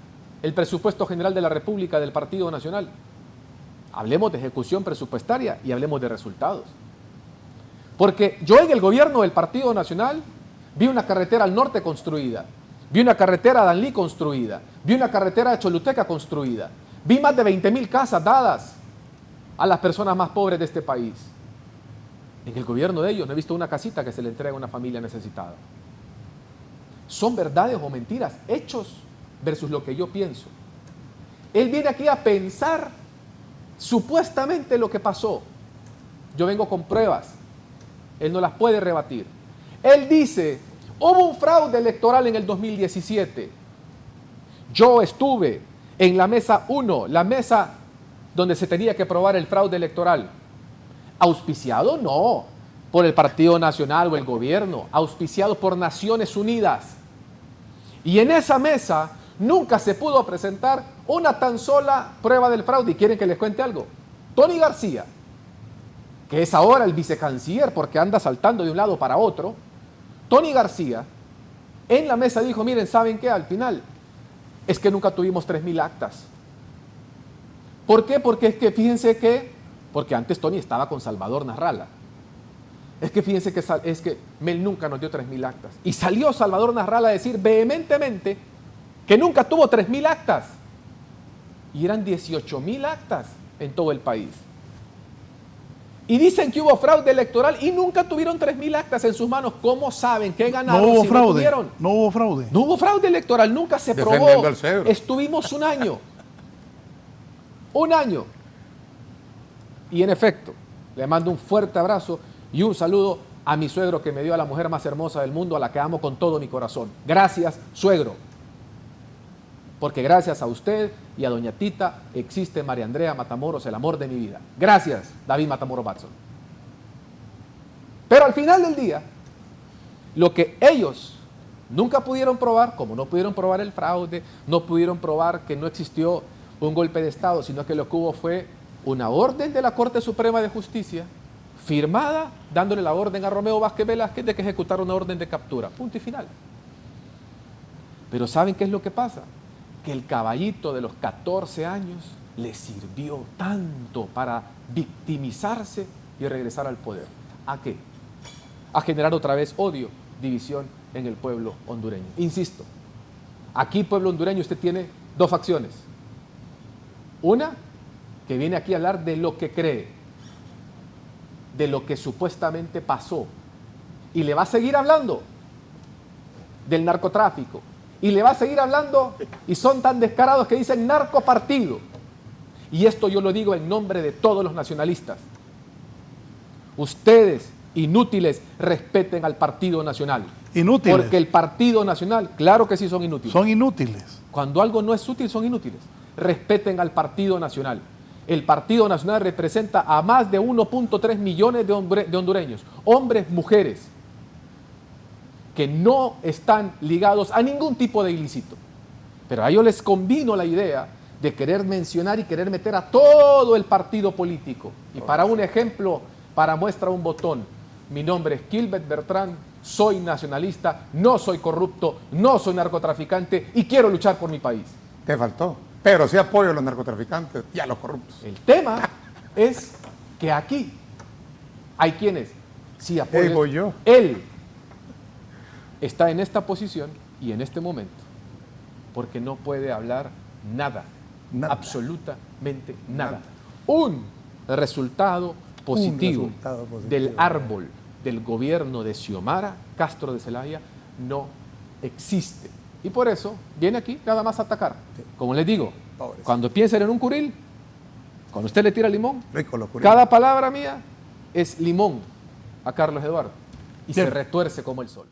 el presupuesto general de la República del Partido Nacional. Hablemos de ejecución presupuestaria y hablemos de resultados. Porque yo en el gobierno del Partido Nacional vi una carretera al norte construida, vi una carretera a Danlí construida, vi una carretera de Choluteca construida, vi más de 20,000 casas dadas a las personas más pobres de este país. En el gobierno de ellos no he visto una casita que se le entregue a una familia necesitada. ¿Son verdades o mentiras? Hechos versus lo que yo pienso. Él viene aquí a pensar supuestamente lo que pasó. Yo vengo con pruebas. Él no las puede rebatir. Él dice, hubo un fraude electoral en el 2017. Yo estuve en la mesa 1, la mesa donde se tenía que probar el fraude electoral. Auspiciado no por el Partido Nacional o el gobierno, auspiciado por Naciones Unidas. Y en esa mesa nunca se pudo presentar una tan sola prueba del fraude. ¿Y quieren que les cuente algo? Tony García, que es ahora el vicecanciller porque anda saltando de un lado para otro, Tony García en la mesa dijo, miren, ¿saben qué? Al final es que nunca tuvimos 3.000 actas. ¿Por qué? Porque es que fíjense que, porque antes Tony estaba con Salvador Narrala. Es que fíjense que Mel nunca nos dio 3.000 actas. Y salió Salvador Narrala a decir vehementemente que nunca tuvo 3.000 actas. Y eran 18.000 actas en todo el país. Y dicen que hubo fraude electoral y nunca tuvieron 3.000 actas en sus manos. ¿Cómo saben que ganaron? No hubo si fraude. No tuvieron? No hubo fraude. No hubo fraude electoral, nunca se Defendiendo probó. al cedro. Estuvimos un año. Un año. Y en efecto, le mando un fuerte abrazo y un saludo a mi suegro que me dio a la mujer más hermosa del mundo, a la que amo con todo mi corazón. Gracias, suegro. Porque gracias a usted y a doña Tita existe María Andrea Matamoros, el amor de mi vida. Gracias, David Matamoros Watson. Pero al final del día, lo que ellos nunca pudieron probar, como no pudieron probar el fraude, no pudieron probar que no existió un golpe de Estado, sino que lo que hubo fue una orden de la Corte Suprema de Justicia, firmada, dándole la orden a Romeo Vázquez Velázquez de que ejecutara una orden de captura. Punto y final. Pero ¿saben qué es lo que pasa? Que el caballito de los 14 años le sirvió tanto para victimizarse y regresar al poder. ¿A qué? A generar otra vez odio, división en el pueblo hondureño. Insisto, aquí, pueblo hondureño, usted tiene dos facciones. Una, que viene aquí a hablar de lo que cree, de lo que supuestamente pasó, y le va a seguir hablando del narcotráfico, y le va a seguir hablando, y son tan descarados que dicen narcopartido. Y esto yo lo digo en nombre de todos los nacionalistas. Ustedes, inútiles, respeten al Partido Nacional. Inútiles. Porque el Partido Nacional, claro que sí son inútiles. Son inútiles. Cuando algo no es útil, son inútiles. Respeten al Partido Nacional. El Partido Nacional representa a más de 1.3 millones de hondureños, hombres, mujeres, que no están ligados a ningún tipo de ilícito. Pero a ellos les convino la idea de querer mencionar y querer meter a todo el partido político. Y para un ejemplo, para muestra un botón, mi nombre es Gilbert Bertrán, soy nacionalista, no soy corrupto, no soy narcotraficante y quiero luchar por mi país. Te faltó. Pero sí apoyo a los narcotraficantes y a los corruptos. El tema es que aquí hay quienes sí apoyan. Voy yo. Él está en esta posición y en este momento porque no puede hablar nada. Absolutamente nada. Un resultado positivo del árbol del gobierno de Xiomara Castro de Zelaya no existe. Y por eso viene aquí nada más a atacar. Como les digo, cuando piensen en un curil, cuando usted le tira limón, cada palabra mía es limón a Carlos Eduardo y se retuerce como el sol.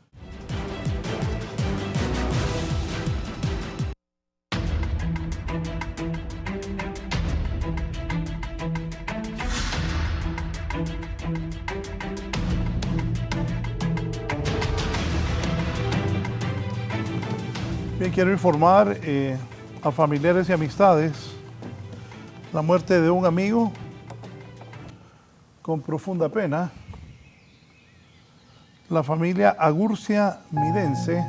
Bien, quiero informar a familiares y amistades la muerte de un amigo con profunda pena. La familia Agurcia Midense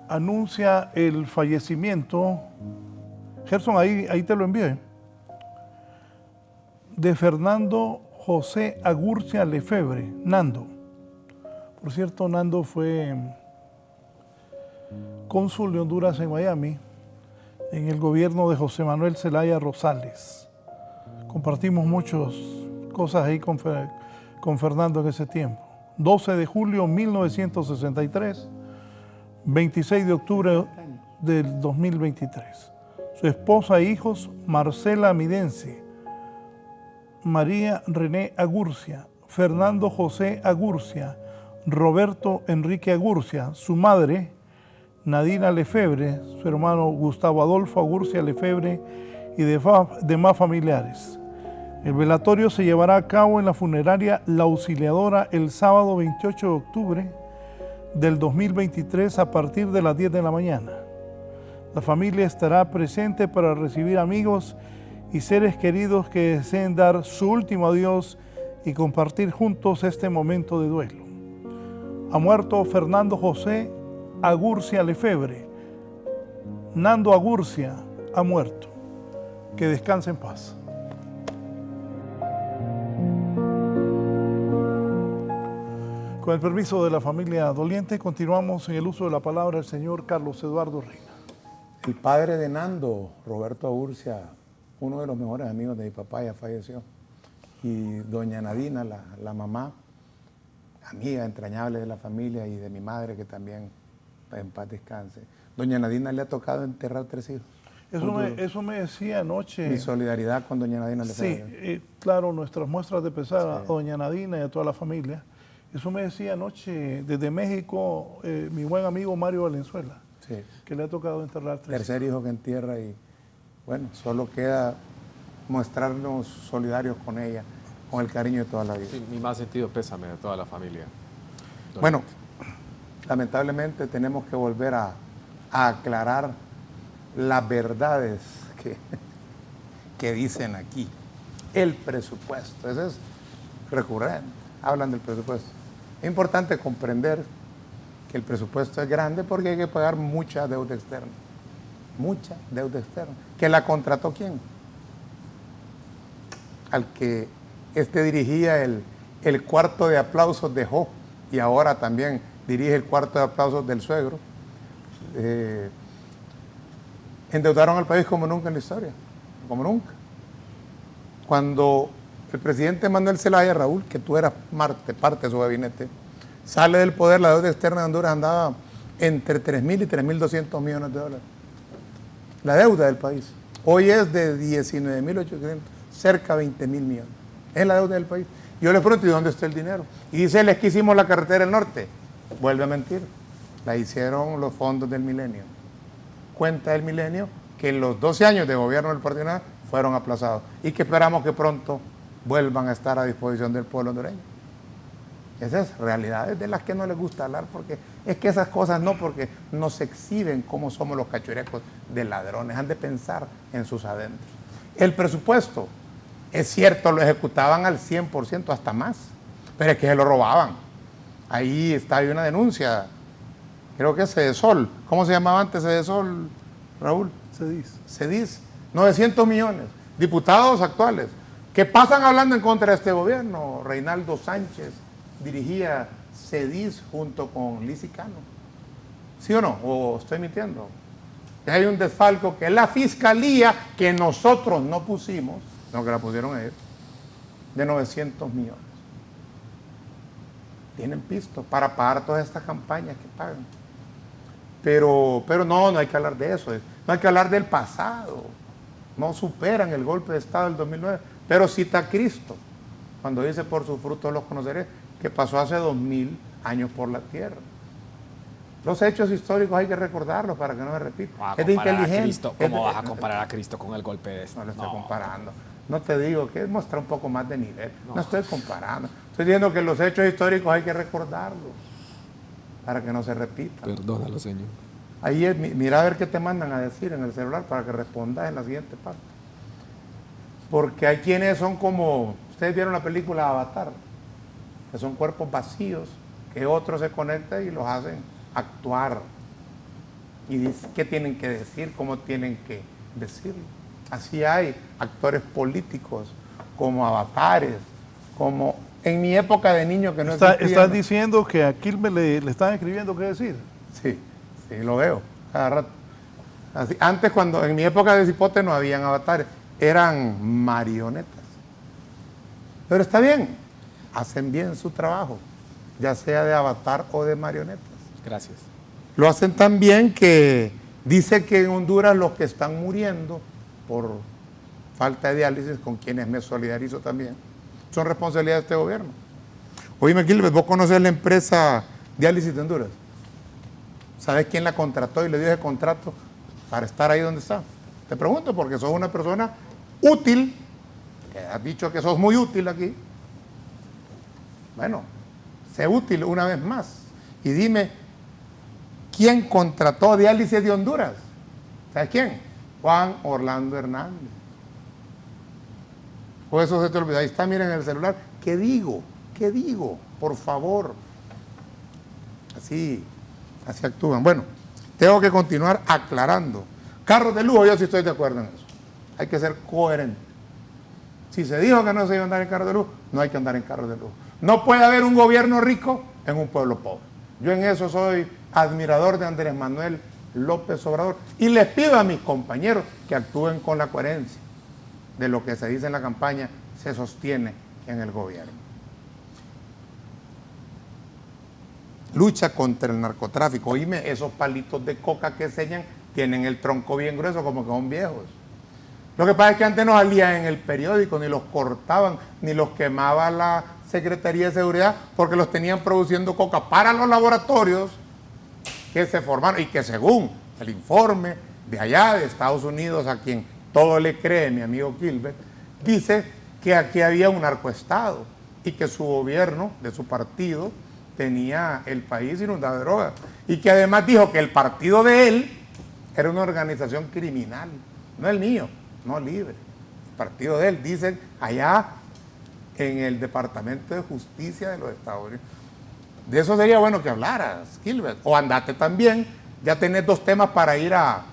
anuncia el fallecimiento, Gerson, ahí te lo envié, de Fernando José Agurcia Lefebre, Nando. Por cierto, Nando fue cónsul de Honduras en Miami, en el gobierno de José Manuel Zelaya Rosales. Compartimos muchos cosas ahí con Fernando en ese tiempo. 12 de julio de 1963, 26 de octubre del 2023. Su esposa e hijos, Marcela Midense, María René Agurcia, Fernando José Agurcia, Roberto Enrique Agurcia, su madre, Nadina Lefebvre, su hermano Gustavo Adolfo Agurcia Lefebvre y demás familiares. El velatorio se llevará a cabo en la funeraria La Auxiliadora el sábado 28 de octubre del 2023 a partir de las 10 de la mañana. La familia estará presente para recibir amigos y seres queridos que deseen dar su último adiós y compartir juntos este momento de duelo. Ha muerto Fernando José Agurcia Lefebvre. Nando Agurcia ha muerto. Que descanse en paz. Con el permiso de la familia doliente, continuamos en el uso de la palabra del señor Carlos Eduardo Reina. El padre de Nando, Roberto Agurcia, uno de los mejores amigos de mi papá, ya falleció. Y doña Nadina, la mamá, amiga entrañable de la familia y de mi madre, que también en paz descanse. Doña Nadina le ha tocado enterrar 3 hijos. Eso me decía anoche. Mi solidaridad con doña Nadina. Sí, claro, nuestras muestras de pesar a doña Nadina y a toda la familia. Eso me decía anoche desde México mi buen amigo Mario Valenzuela, que le ha tocado enterrar 3 hijos. 3er hijo que entierra y bueno, solo queda mostrarnos solidarios con ella, con el cariño de toda la vida. Sí, mi más sentido pésame de toda la familia. Bueno, lamentablemente tenemos que volver a aclarar las verdades que dicen aquí. El presupuesto, eso es recurrente, hablan del presupuesto. Es importante comprender que el presupuesto es grande porque hay que pagar mucha deuda externa. Mucha deuda externa. ¿Que la contrató quién? Al que dirigía el cuarto de aplausos de Jo y ahora también dirige el cuarto de aplausos del suegro. Endeudaron al país como nunca en la historia, como nunca. Cuando el presidente Manuel Zelaya, Raúl, que tú eras parte de su gabinete, sale del poder, la deuda externa de Honduras andaba entre 3.000 y 3.200 millones de dólares. La deuda del país. Hoy es de 19.800, cerca de 20.000 millones. Es la deuda del país. Yo le pregunto, ¿y dónde está el dinero? Y dice, les que hicimos la carretera del norte. Vuelve a mentir. La hicieron los fondos del Milenio. Cuenta del Milenio que en los 12 años de gobierno del Partido Nacional fueron aplazados y que esperamos que pronto vuelvan a estar a disposición del pueblo hondureño. Esas realidades de las que no les gusta hablar, porque es que esas cosas no, porque nos exhiben cómo somos los cachurecos de ladrones, han de pensar en sus adentros. El presupuesto, es cierto, lo ejecutaban al 100%, hasta más, pero es que se lo robaban. Ahí está, hay una denuncia, creo que es Cedesol. ¿Cómo se llamaba antes Cedesol, Raúl? Cedis. 900 millones. Diputados actuales que pasan hablando en contra de este gobierno. Reinaldo Sánchez dirigía Cedis junto con Lizy Cano. ¿Sí o no? ¿O estoy mintiendo? Que hay un desfalco que la fiscalía, que nosotros no pusimos, no, que la pusieron ellos, de 900 millones. Tienen pisto para pagar todas estas campañas que pagan. Pero no hay que hablar de eso. No hay que hablar del pasado. No superan el golpe de Estado del 2009. Pero cita a Cristo cuando dice, por sus frutos los conoceré, que pasó hace 2000 años por la tierra. Los hechos históricos hay que recordarlos para que no se repita. Es de inteligencia. ¿Cómo vas a comparar a Cristo con el golpe de Estado? No lo estoy comparando. No te digo que muestra un poco más de nivel. No estoy comparando. Estoy diciendo que los hechos históricos hay que recordarlos para que no se repitan. Perdónalo, Señor. Ahí mira a ver qué te mandan a decir en el celular para que respondas en la siguiente parte. Porque hay quienes son como, ustedes vieron la película Avatar, que son cuerpos vacíos, que otros se conectan y los hacen actuar. Y dicen qué tienen que decir, cómo tienen que decirlo. Así hay actores políticos como avatares, como en mi época de niño que no existía. ¿Estás diciendo que a Quilmes le están escribiendo qué decir? Sí, lo veo cada rato. Así, antes, cuando en mi época de cipote no habían avatares, eran marionetas. Pero está bien, hacen bien su trabajo, ya sea de avatar o de marionetas. Gracias. Lo hacen tan bien que dice que en Honduras los que están muriendo por falta de diálisis, con quienes me solidarizo también, son responsabilidad de este gobierno. Oíme, Gilbert, vos conocés la empresa Diálisis de Honduras. ¿Sabes quién la contrató y le dio ese contrato para estar ahí donde está? Te pregunto porque sos una persona útil, que has dicho que sos muy útil aquí. Bueno, sé útil una vez más. Y dime, ¿quién contrató Diálisis de Honduras? ¿Sabes quién? Juan Orlando Hernández. O eso se te olvidó. Ahí está, miren en el celular. ¿Qué digo? ¿Qué digo? Por favor. Así actúan. Bueno, tengo que continuar aclarando. Carros de lujo, yo sí estoy de acuerdo en eso. Hay que ser coherente. Si se dijo que no se iba a andar en carros de lujo, no hay que andar en carros de lujo. No puede haber un gobierno rico en un pueblo pobre. Yo en eso soy admirador de Andrés Manuel López Obrador. Y les pido a mis compañeros que actúen con la coherencia de lo que se dice en la campaña, se sostiene en el gobierno. Lucha contra el narcotráfico. Oíme, esos palitos de coca que enseñan tienen el tronco bien grueso, como que son viejos. Lo que pasa es que antes no salían en el periódico, ni los cortaban, ni los quemaba la Secretaría de Seguridad, porque los tenían produciendo coca para los laboratorios que se formaron y que según el informe de allá de Estados Unidos, a quien todo le cree mi amigo Gilbert, dice que aquí había un narcoestado y que su gobierno, de su partido, tenía el país inundado de drogas. Y que además dijo que el partido de él era una organización criminal, no el mío, no libre. El partido de él, dicen allá en el Departamento de Justicia de los Estados Unidos. De eso sería bueno que hablaras, Gilbert. O andate también, ya tenés 2 temas para ir a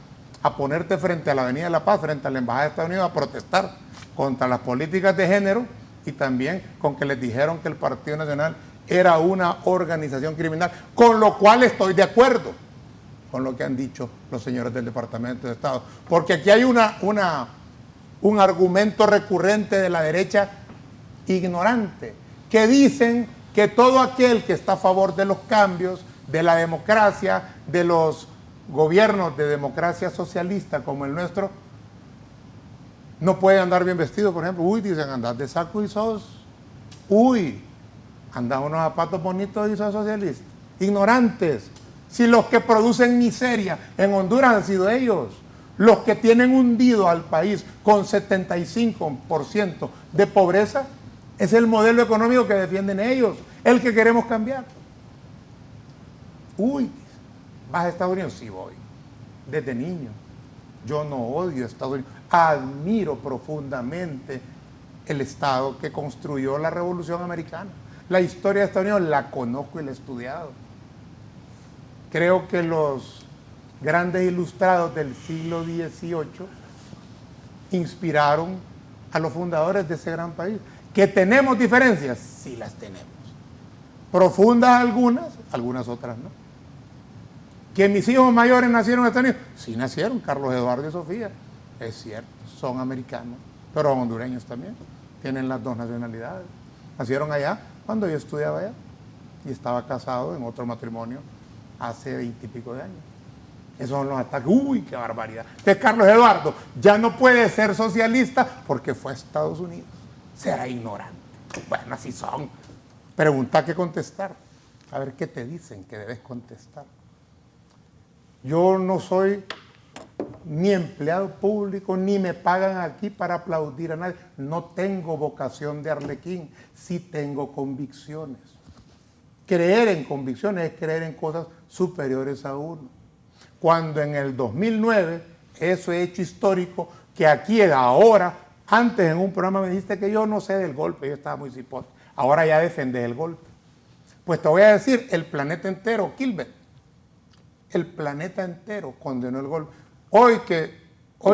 ponerte frente a la Avenida de la Paz, frente a la Embajada de Estados Unidos, a protestar contra las políticas de género y también con que les dijeron que el Partido Nacional era una organización criminal, con lo cual estoy de acuerdo con lo que han dicho los señores del Departamento de Estado. Porque aquí hay un argumento recurrente de la derecha ignorante, que dicen que todo aquel que está a favor de los cambios, de la democracia, de los gobiernos de democracia socialista como el nuestro, no puede andar bien vestido, por ejemplo. Uy, dicen, andar de saco y sos. Uy, andar unos zapatos bonitos y sos socialista. Ignorantes. Si los que producen miseria en Honduras han sido ellos, los que tienen hundido al país con 75% de pobreza, es el modelo económico que defienden ellos, el que queremos cambiar. Uy, ¿vas a Estados Unidos? Sí voy, desde niño. Yo no odio a Estados Unidos, admiro profundamente el Estado que construyó la Revolución Americana. La historia de Estados Unidos la conozco y la he estudiado. Creo que los grandes ilustrados del siglo XVIII inspiraron a los fundadores de ese gran país. ¿Que tenemos diferencias? Sí las tenemos. Profundas algunas otras no. ¿Que mis hijos mayores nacieron en Estados Unidos? Sí nacieron, Carlos Eduardo y Sofía. Es cierto, son americanos, pero hondureños también. Tienen las 2 nacionalidades. Nacieron allá cuando yo estudiaba allá y estaba casado en otro matrimonio hace 20 y pico de años. Esos son los ataques. ¡Uy, qué barbaridad! Entonces Carlos Eduardo ya no puede ser socialista porque fue a Estados Unidos. Será ignorante. Bueno, así son. Pregunta que contestar. A ver qué te dicen que debes contestar. Yo no soy ni empleado público, ni me pagan aquí para aplaudir a nadie. No tengo vocación de arlequín, sí tengo convicciones. Creer en convicciones es creer en cosas superiores a uno. Cuando en el 2009, eso hecho histórico, que aquí ahora, antes en un programa me dijiste que yo no sé del golpe, yo estaba muy cipote, ahora ya defendés el golpe. Pues te voy a decir, el planeta entero, Gilbert, el planeta entero condenó el golpe. Hoy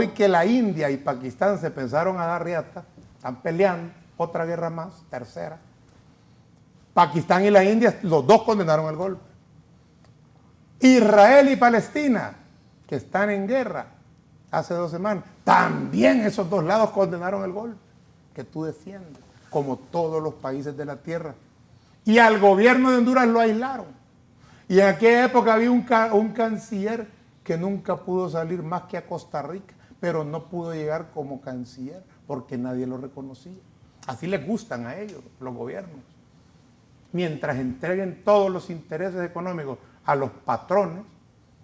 que la India y Pakistán se pensaron a dar riata, están peleando, otra guerra más, tercera. Pakistán y la India, los 2 condenaron el golpe. Israel y Palestina, que están en guerra hace 2 semanas, también esos 2 lados condenaron el golpe que tú defiendes. como todos los países de la tierra. Y al gobierno de Honduras lo aislaron. Y en aquella época había un canciller que nunca pudo salir más que a Costa Rica, pero no pudo llegar como canciller porque nadie lo reconocía. Así les gustan a ellos, los gobiernos. Mientras entreguen todos los intereses económicos a los patrones,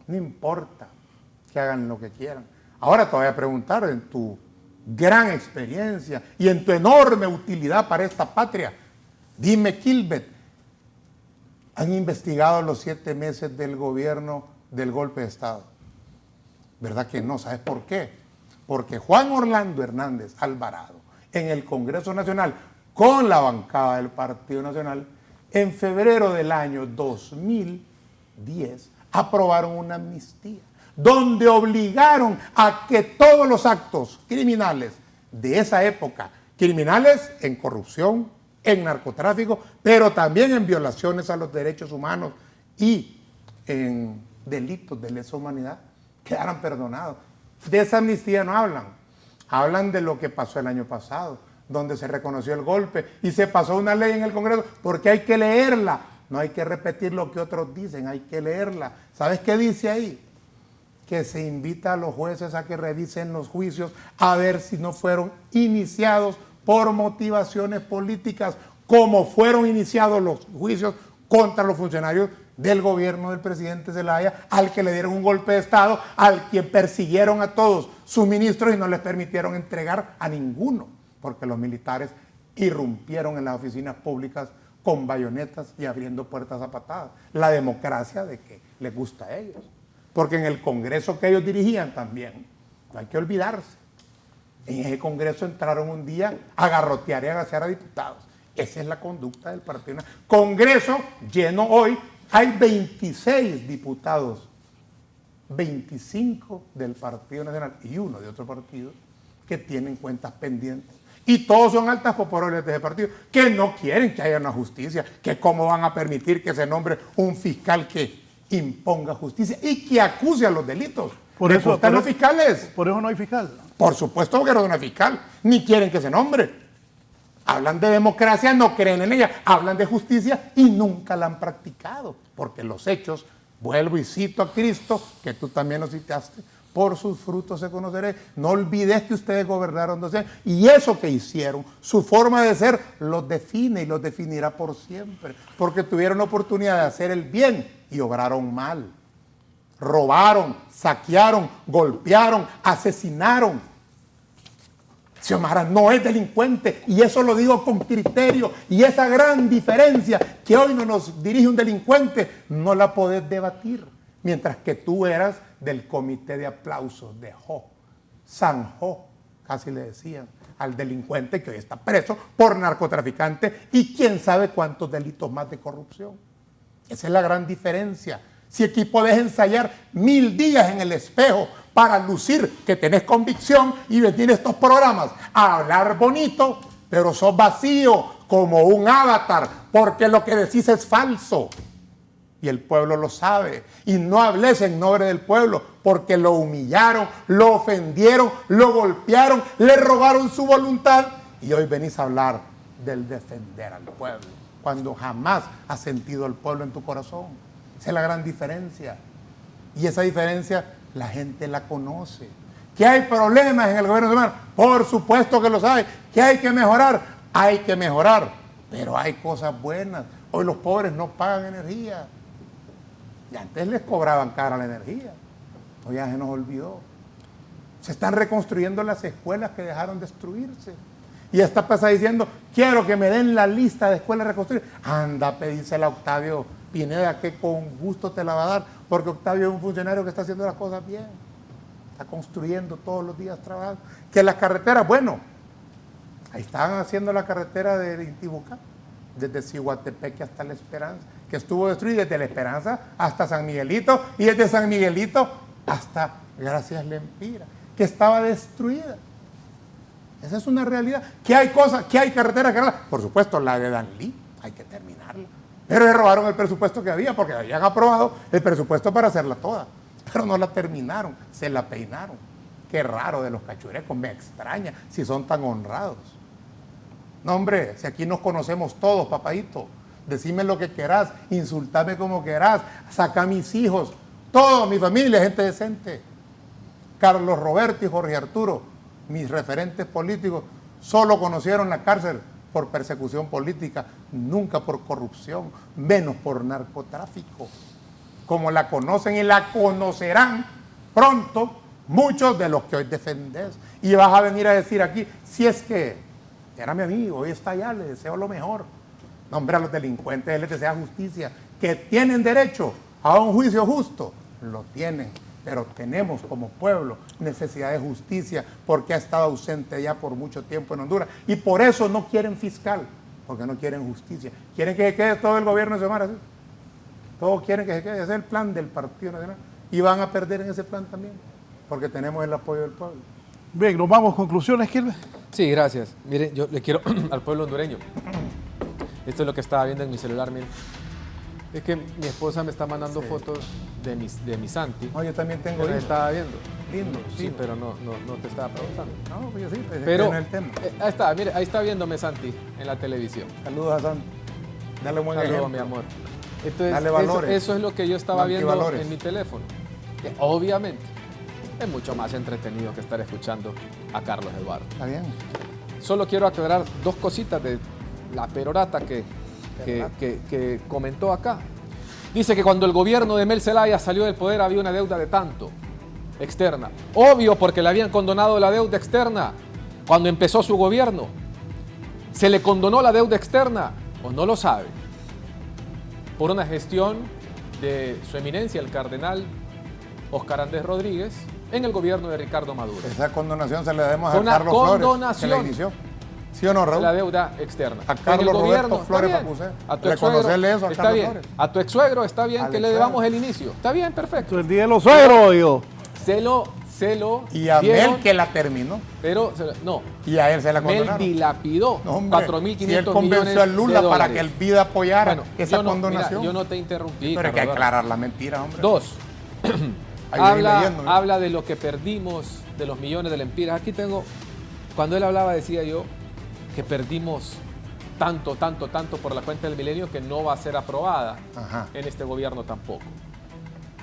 no importa que hagan lo que quieran. Ahora te voy a preguntar, en tu gran experiencia y en tu enorme utilidad para esta patria, dime, Kilbert, ¿han investigado los 7 meses del gobierno del golpe de Estado? ¿Verdad que no? ¿Sabes por qué? Porque Juan Orlando Hernández Alvarado, en el Congreso Nacional, con la bancada del Partido Nacional, en febrero del año 2010, aprobaron una amnistía, donde obligaron a que todos los actos criminales de esa época, criminales en corrupción, en narcotráfico, pero también en violaciones a los derechos humanos y en delitos de lesa humanidad, quedaran perdonados. De esa amnistía no hablan. Hablan de lo que pasó el año pasado, donde se reconoció el golpe y se pasó una ley en el Congreso, porque hay que leerla. No hay que repetir lo que otros dicen, hay que leerla. ¿Sabes qué dice ahí? Que se invita a los jueces a que revisen los juicios a ver si no fueron iniciados por motivaciones políticas, como fueron iniciados los juicios contra los funcionarios del gobierno del presidente Zelaya, al que le dieron un golpe de Estado, al que persiguieron a todos sus ministros y no les permitieron entregar a ninguno, porque los militares irrumpieron en las oficinas públicas con bayonetas y abriendo puertas a patadas. La democracia de que les gusta a ellos. Porque en el Congreso que ellos dirigían también, no hay que olvidarse, en ese Congreso entraron un día a garrotear y a gasear a diputados. Esa es la conducta del Partido Nacional. Congreso lleno hoy, hay 26 diputados, 25 del Partido Nacional y 1 de otro partido que tienen cuentas pendientes. Y todos son altas poporoles de ese partido, que no quieren que haya una justicia, que cómo van a permitir que se nombre un fiscal que imponga justicia y que acuse a los delitos. Por eso están los fiscales. Por eso no hay fiscal. Por supuesto que no hay fiscal, ni quieren que se nombre. Hablan de democracia, no creen en ella, hablan de justicia y nunca la han practicado, porque los hechos, vuelvo y cito a Cristo, que tú también lo citaste, por sus frutos se conoceré. No olvides que ustedes gobernaron 12 años y eso que hicieron, su forma de ser, los define y los definirá por siempre, porque tuvieron la oportunidad de hacer el bien y obraron mal. Robaron, saquearon, golpearon, asesinaron. Xiomara no es delincuente y eso lo digo con criterio, y esa gran diferencia que hoy no nos dirige un delincuente no la podés debatir, mientras que tú eras del comité de aplausos de Jo, San Jo, casi le decían al delincuente que hoy está preso por narcotraficante y quién sabe cuántos delitos más de corrupción. Esa es la gran diferencia. Si aquí podés ensayar 1000 días en el espejo para lucir que tenés convicción y venir a estos programas a hablar bonito, pero sos vacío como un avatar, porque lo que decís es falso. Y el pueblo lo sabe. Y no hables en nombre del pueblo, porque lo humillaron, lo ofendieron, lo golpearon, le robaron su voluntad. Y hoy venís a hablar del defender al pueblo, cuando jamás has sentido al pueblo en tu corazón. Esa es la gran diferencia. Y esa diferencia la gente la conoce. ¿Que hay problemas en el gobierno nacional? Por supuesto que los hay. ¿Que hay que mejorar? Hay que mejorar. Pero hay cosas buenas. Hoy los pobres no pagan energía. Y antes les cobraban cara la energía. Hoy ya se nos olvidó. Se están reconstruyendo las escuelas que dejaron destruirse. Y esta pasa diciendo, quiero que me den la lista de escuelas reconstruidas. Anda, pedísela a Octavio Pineda, que con gusto te la va a dar, porque Octavio es un funcionario que está haciendo las cosas bien. Está construyendo todos los días trabajando. Que las carreteras, bueno, ahí estaban haciendo la carretera de Intibucá, desde Ciguatepeque hasta La Esperanza, que estuvo destruida desde La Esperanza hasta San Miguelito, y desde San Miguelito hasta Gracias Lempira, que estaba destruida. Esa es una realidad. Que hay cosas, que hay carreteras que arreglar. Por supuesto, la de Danlí, hay que terminarla. Pero le robaron el presupuesto que había, porque habían aprobado el presupuesto para hacerla toda. Pero no la terminaron, se la peinaron. Qué raro de los cachurecos, me extraña si son tan honrados. No, hombre, si aquí nos conocemos todos, papadito. Decime lo que querás, insultame como querás, saca a mis hijos, toda mi familia, gente decente. Carlos Roberto y Jorge Arturo, mis referentes políticos, solo conocieron la cárcel por persecución política, nunca por corrupción, menos por narcotráfico. Como la conocen y la conocerán pronto muchos de los que hoy defendés. Y vas a venir a decir aquí, si es que era mi amigo, hoy está allá, le deseo lo mejor. No, hombre, a los delincuentes les desea justicia, que tienen derecho a un juicio justo, lo tienen. Pero tenemos como pueblo necesidad de justicia porque ha estado ausente ya por mucho tiempo en Honduras. Y por eso no quieren fiscal, porque no quieren justicia. Quieren que se quede todo el gobierno de Xiomara, ¿sí? Todos quieren que se quede, ese es el plan del Partido Nacional. Y van a perder en ese plan también, porque tenemos el apoyo del pueblo. Bien, nos vamos. ¿Conclusiones, Quilmes? Sí, gracias. Miren, yo le quiero al pueblo hondureño. Esto es lo que estaba viendo en mi celular, miren. Es que mi esposa me está mandando fotos de mi Santi. No, yo también tengo hijos. Estaba viendo. Lindo. Sí, pero no te estaba preguntando. No, pues yo sí, pero en el tema. Ahí está, mire, ahí está viéndome Santi en la televisión. Saludos a Santi. Dale un buen ejemplo. mi amor. Entonces, dale valores. Eso es lo que yo estaba viendo en mi teléfono. Que obviamente es mucho más entretenido que estar escuchando a Carlos Eduardo. Está bien. Solo quiero aclarar dos cositas de la perorata que comentó acá. Dice que cuando el gobierno de Mel Zelaya salió del poder había una deuda de tanto externa. Obvio, porque le habían condonado la deuda externa cuando empezó su gobierno. Se le condonó la deuda externa, o no lo sabe, por una gestión de su eminencia, el cardenal Óscar Andrés Rodríguez, en el gobierno de Ricardo Maduro. Esa condonación se la debemos a una Carlos Flores, condonación que la inició. ¿Sí o no, Raúl? La deuda externa. A Carlos Roberto Flores Papusé. A tu exsuegro eso a está Carlos bien. Flores. A tu exsuegro está bien que le debamos el inicio. Está bien, perfecto. El día de los suegros, yo. Se lo y a dieron, Mel que la terminó. Pero, no. Y a él se la condonaron. Mel dilapidó 4.500 millones si él convenció a Lula para que el BID apoyara esa condonación. Mira, yo no te interrumpí. Pero hay que aclarar la mentira, hombre. Dos. Habla de lo que perdimos, de los millones de lempiras. Aquí tengo, cuando él hablaba decía yo que perdimos tanto por la cuenta del milenio que no va a ser aprobada en este gobierno tampoco.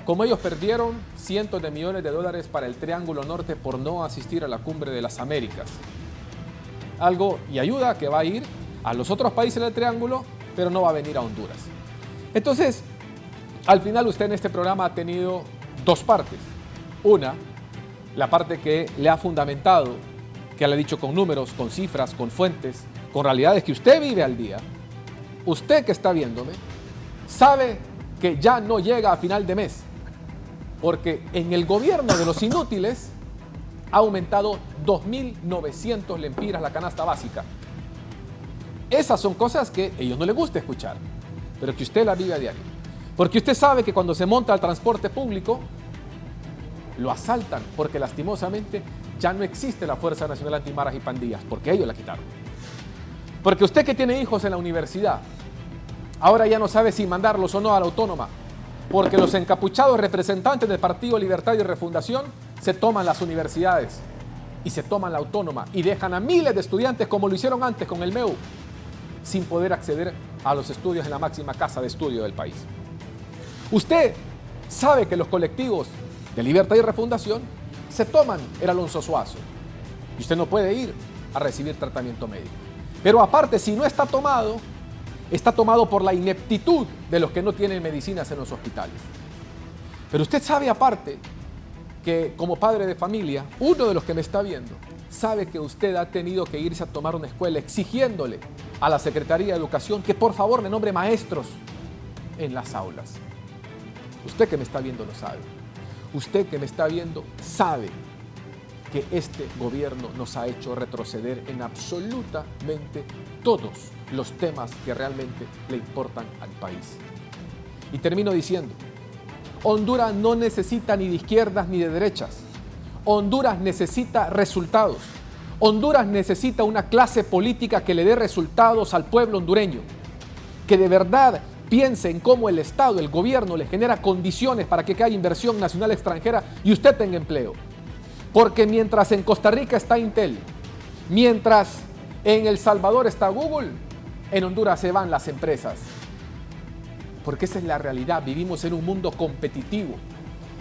Como ellos perdieron cientos de millones de dólares para el Triángulo Norte por no asistir a la Cumbre de las Américas. Algo y ayuda que va a ir a los otros países del Triángulo, pero no va a venir a Honduras. Entonces, al final usted en este programa ha tenido dos partes. Una, la parte que le ha fundamentado, que le ha dicho con números, con cifras, con fuentes, con realidades que usted vive al día. Usted que está viéndome, sabe que ya no llega a final de mes, porque en el gobierno de los inútiles ha aumentado 2.900 lempiras la canasta básica. Esas son cosas que a ellos no les gusta escuchar, pero que usted la vive a diario. Porque usted sabe que cuando se monta al transporte público, lo asaltan, porque lastimosamente ya no existe la Fuerza Nacional Antimaras y Pandillas, porque ellos la quitaron. Porque usted que tiene hijos en la universidad, ahora ya no sabe si mandarlos o no a la autónoma, porque los encapuchados representantes del Partido Libertario y Refundación se toman las universidades y se toman la autónoma y dejan a miles de estudiantes, como lo hicieron antes con el MEU, sin poder acceder a los estudios en la máxima casa de estudio del país. Usted sabe que los colectivos de Libertad y Refundación se toman el Alonso Suazo y usted no puede ir a recibir tratamiento médico. Pero aparte, si no está tomado por la ineptitud de los que no tienen medicinas en los hospitales. Pero usted sabe aparte que como padre de familia, uno de los que me está viendo, sabe que usted ha tenido que irse a tomar una escuela exigiéndole a la Secretaría de Educación que por favor le nombre maestros en las aulas. Usted que me está viendo lo sabe. Usted que me está viendo sabe que este gobierno nos ha hecho retroceder en absolutamente todos los temas que realmente le importan al país. Y termino diciendo, Honduras no necesita ni de izquierdas ni de derechas. Honduras necesita resultados. Honduras necesita una clase política que le dé resultados al pueblo hondureño, que de verdad piense en cómo el Estado, el gobierno, le genera condiciones para que haya inversión nacional extranjera y usted tenga empleo. Porque mientras en Costa Rica está Intel, mientras En El Salvador está Google, en Honduras se van las empresas. Porque esa es la realidad, vivimos en un mundo competitivo.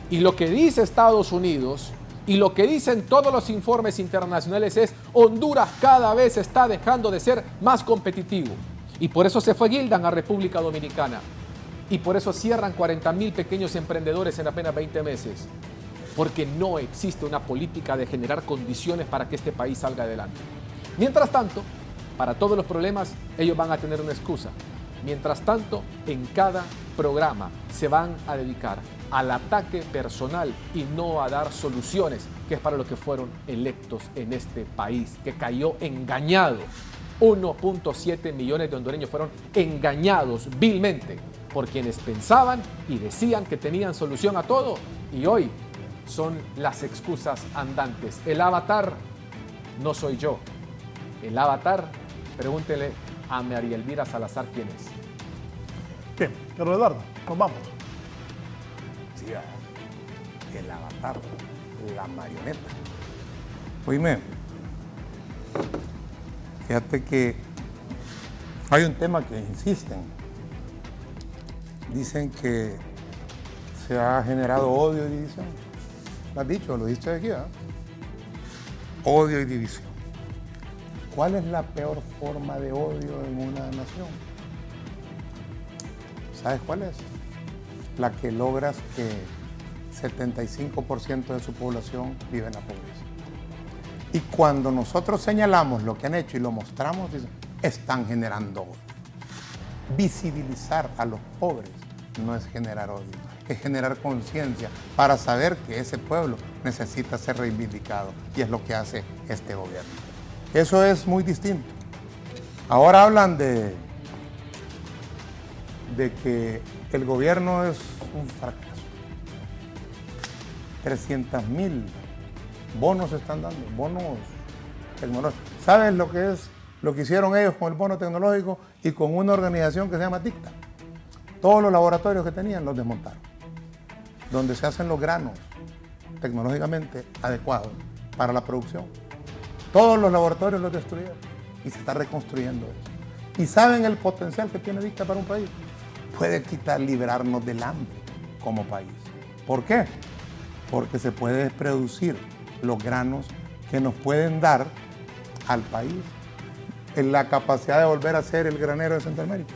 Y lo que dice Estados Unidos y lo que dicen todos los informes internacionales es Honduras cada vez está dejando de ser más competitivo. Y por eso se fue Gildan a República Dominicana. Y por eso cierran 40,000 pequeños emprendedores en apenas 20 meses. Porque no existe una política de generar condiciones para que este país salga adelante. Mientras tanto, para todos los problemas, ellos van a tener una excusa. Mientras tanto, en cada programa se van a dedicar al ataque personal y no a dar soluciones, que es para lo que fueron electos en este país, que cayó engañado. 1.7 millones de hondureños fueron engañados vilmente por quienes pensaban y decían que tenían solución a todo. Y hoy son las excusas andantes. El avatar no soy yo. El avatar, pregúntele a María Elvira Salazar quién es. Bien, Carlos Eduardo, nos vamos. Sí, el avatar, la marioneta. Oíme, fíjate que hay un tema que insisten. Dicen que se ha generado odio y división. Lo has dicho, lo dijiste aquí, ¿eh? Odio y división. ¿Cuál es la peor forma de odio en una nación? ¿Sabes cuál es? La que logras que 75% de su población vive en la pobreza. Y cuando nosotros señalamos lo que han hecho y lo mostramos, dicen, están generando odio. Visibilizar a los pobres no es generar odio, es generar conciencia para saber que ese pueblo necesita ser reivindicado, y es lo que hace este gobierno. Eso es muy distinto. Ahora hablan de que el gobierno es un fracaso. 300,000 bonos se están dando, bonos tecnológicos. ¿Sabes lo que es lo que hicieron ellos con el bono tecnológico y con una organización que se llama TICTA? Todos los laboratorios que tenían los desmontaron, donde se hacen los granos tecnológicamente adecuados para la producción. Todos los laboratorios los destruyeron y se está reconstruyendo eso. ¿Y saben el potencial que tiene TICTA para un país? Puede librarnos del hambre como país. ¿Por qué? Porque se puede producir los granos que nos pueden dar al país en la capacidad de volver a ser el granero de Centroamérica.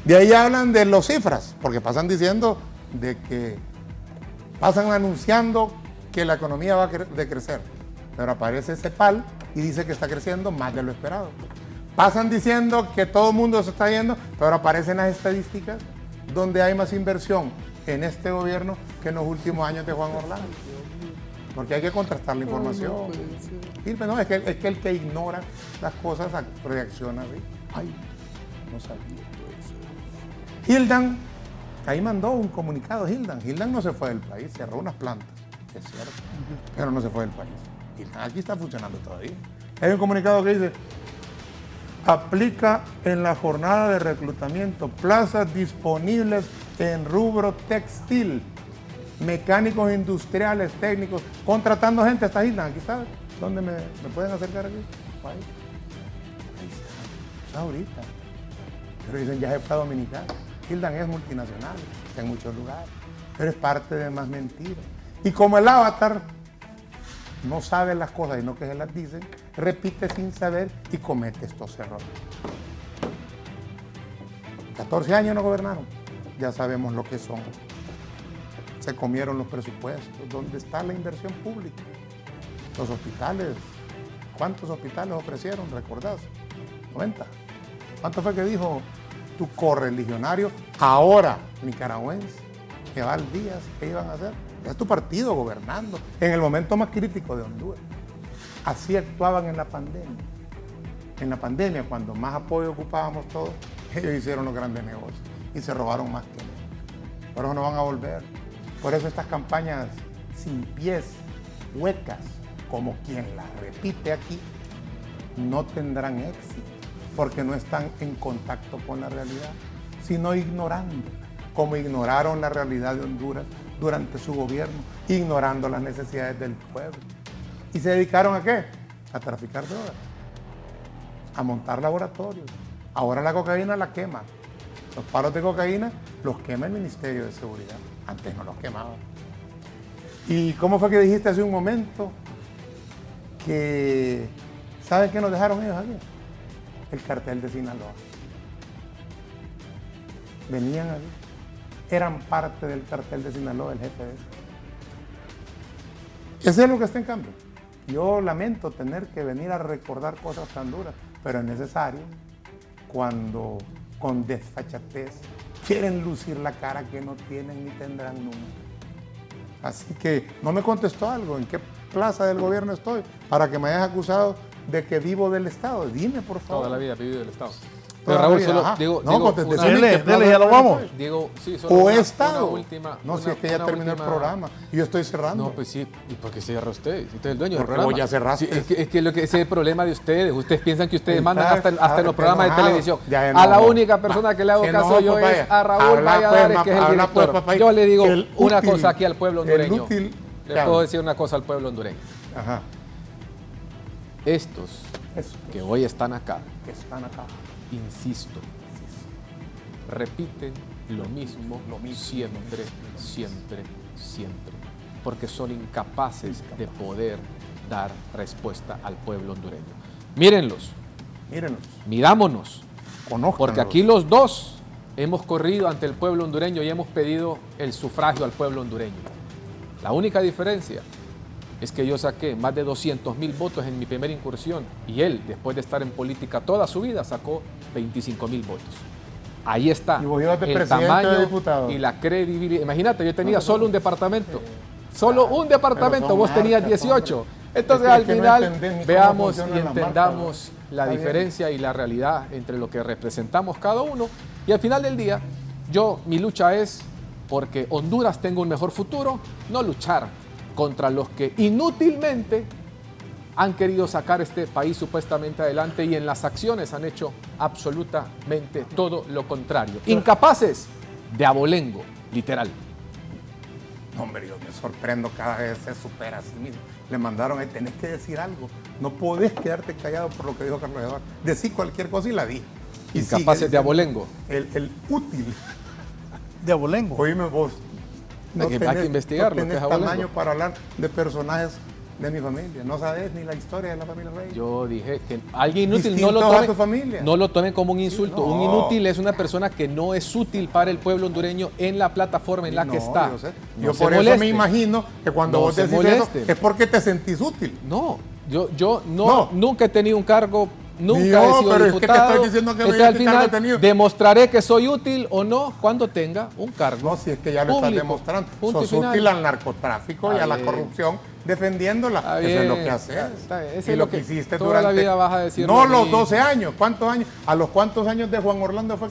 De ahí hablan de las cifras, porque pasan diciendo de que pasan anunciando que la economía va a decrecer, pero aparece CEPAL y dice que está creciendo más de lo esperado. Pasan diciendo que todo el mundo se está yendo, pero aparecen las estadísticas donde hay más inversión en este gobierno que en los últimos años de Juan Orlando. Porque hay que contrastar la información. No, es que el que ignora las cosas reacciona. Ay, no sabía. Gildan, ahí mandó un comunicado Gildan. Gildan no se fue del país, cerró unas plantas, es cierto, pero no se fue del país. Gildan aquí está funcionando todavía. Hay un comunicado que dice: aplica en la jornada de reclutamiento plazas disponibles en rubro textil, mecánicos industriales, técnicos, contratando gente. Está Gildan, aquí está. ¿Dónde me pueden acercar aquí? Ahí está ahorita. Pero dicen ya jefa dominicana. Gildan es multinacional, está en muchos lugares, pero es parte de más mentiras. Y como el avatar no sabe las cosas y no que se las dicen, repite sin saber y comete estos errores. 14 años no gobernaron, ya sabemos lo que son. Se comieron los presupuestos. ¿Dónde está la inversión pública? Los hospitales, ¿cuántos hospitales ofrecieron? ¿Recordás? 90. ¿Cuánto fue que dijo tu correligionario, ahora nicaragüense, que va al Díaz, qué iban a hacer? Es tu partido gobernando en el momento más crítico de Honduras. Así actuaban en la pandemia. En la pandemia, cuando más apoyo ocupábamos todos, ellos hicieron los grandes negocios y se robaron más que nosotros. Por eso no van a volver. Por eso estas campañas sin pies, huecas, como quien las repite aquí, no tendrán éxito, porque no están en contacto con la realidad, sino ignorándola, como ignoraron la realidad de Honduras durante su gobierno, ignorando las necesidades del pueblo. ¿Y se dedicaron a qué? A traficar drogas. a montar laboratorios. Ahora la cocaína la quema. Los palos de cocaína los quema el Ministerio de Seguridad. Antes no los quemaba. ¿Y cómo fue que dijiste hace un momento que... ¿Saben qué nos dejaron ellos aquí? El cartel de Sinaloa. Venían aquí. Eran parte del cartel de Sinaloa, el jefe de eso. Ese es lo que está en cambio. Yo lamento tener que venir a recordar cosas tan duras, pero es necesario cuando con desfachatez quieren lucir la cara que no tienen ni tendrán nunca. Así que no me contestó algo, ¿en qué plaza del gobierno estoy? Para que me hayas acusado de que vivo del Estado. Dime, por favor. Toda la vida he vivido del Estado. Pero Raúl, solo digo, dele, ya lo vamos. Digo, sí, solo o una, he estado. Una última, no, si es que ya terminó el programa y yo estoy cerrando. No, pues sí. ¿Y por qué se cierra usted? Si usted es el dueño del Porque programa. vos ya cerraste. Sí, es que ese es el problema de ustedes. Ustedes piensan que ustedes mandan hasta en los programas de televisión. A la única persona que le hago caso yo es a Raúl Valladares, que es el director. Yo le digo una cosa aquí al pueblo hondureño. Le puedo decir una cosa al pueblo hondureño. Ajá. Estos que hoy están acá, insisto, repiten lo mismo siempre, porque son incapaces de poder dar respuesta al pueblo hondureño. Mírenlos, mirámonos, porque aquí los dos hemos corrido ante el pueblo hondureño y hemos pedido el sufragio al pueblo hondureño. La única diferencia es que yo saqué más de 200,000 votos en mi primera incursión y él, después de estar en política toda su vida, sacó 25,000 votos. Ahí está el tamaño y la credibilidad. Imagínate, yo tenía solo un departamento. Solo un departamento, vos tenías 18. Entonces al final veamos y entendamos la diferencia y la realidad entre lo que representamos cada uno. Y al final del día, mi lucha es porque Honduras tenga un mejor futuro, no luchar contra los que inútilmente han querido sacar este país supuestamente adelante y en las acciones han hecho absolutamente todo lo contrario. Incapaces de abolengo, literal. No, hombre, yo me sorprendo cada vez, se supera a sí mismo. Le mandaron ahí, tenés que decir algo. No podés quedarte callado por lo que dijo Carlos Eduardo. Decí cualquier cosa y la di. Incapaces de abolengo. El útil. De abolengo. Oíme vos. No hay que investigar lo que es abolengo. Tamaño para hablar de personajes de mi familia. No sabes ni la historia de la familia Reyes. Yo dije que alguien inútil no lo tomen como un insulto. Sí, no. Un inútil es una persona que no es útil para el pueblo hondureño en la plataforma en la que está. Yo por eso me imagino que cuando vos decís eso es porque te sentís útil. No, yo nunca he tenido un cargo. Nunca he sido diputado. Es que te estoy diciendo que al final demostraré que soy útil o no cuando tenga un cargo. No, si es que ya lo estás demostrando. Sos útil al narcotráfico y a la corrupción defendiéndola. Eso es lo que haces. Y lo que hiciste toda la vida vas a decir. No los 12 años. ¿Cuántos años? ¿A los cuántos años de Juan Orlando fue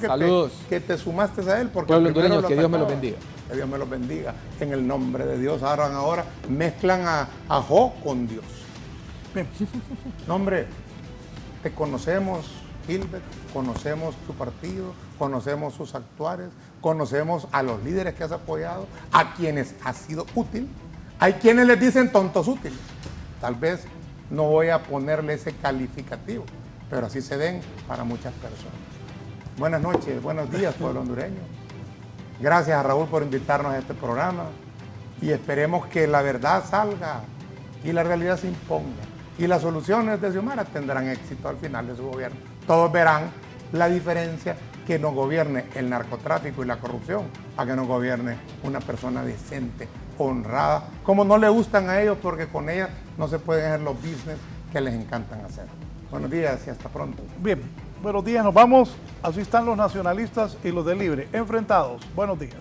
que te sumaste a él? Porque pueblo hondureño, que Dios me lo bendiga. Que Dios me los bendiga. En el nombre de Dios. Ahora mezclan a Jo con Dios. No, hombre. Te conocemos, Gilbert, conocemos tu partido, conocemos sus actuares, conocemos a los líderes que has apoyado, a quienes has sido útil. Hay quienes les dicen tontos útiles. Tal vez no voy a ponerle ese calificativo, pero así se ven para muchas personas. Buenas noches, buenos días, pueblo hondureño. Gracias a Raúl por invitarnos a este programa y esperemos que la verdad salga y la realidad se imponga. Y las soluciones de Xiomara tendrán éxito al final de su gobierno. Todos verán la diferencia que nos gobierne el narcotráfico y la corrupción a que nos gobierne una persona decente, honrada, como no le gustan a ellos porque con ellas no se pueden hacer los business que les encantan hacer. Buenos días y hasta pronto. Bien, buenos días, nos vamos. Así están los nacionalistas y los de Libre, enfrentados. Buenos días.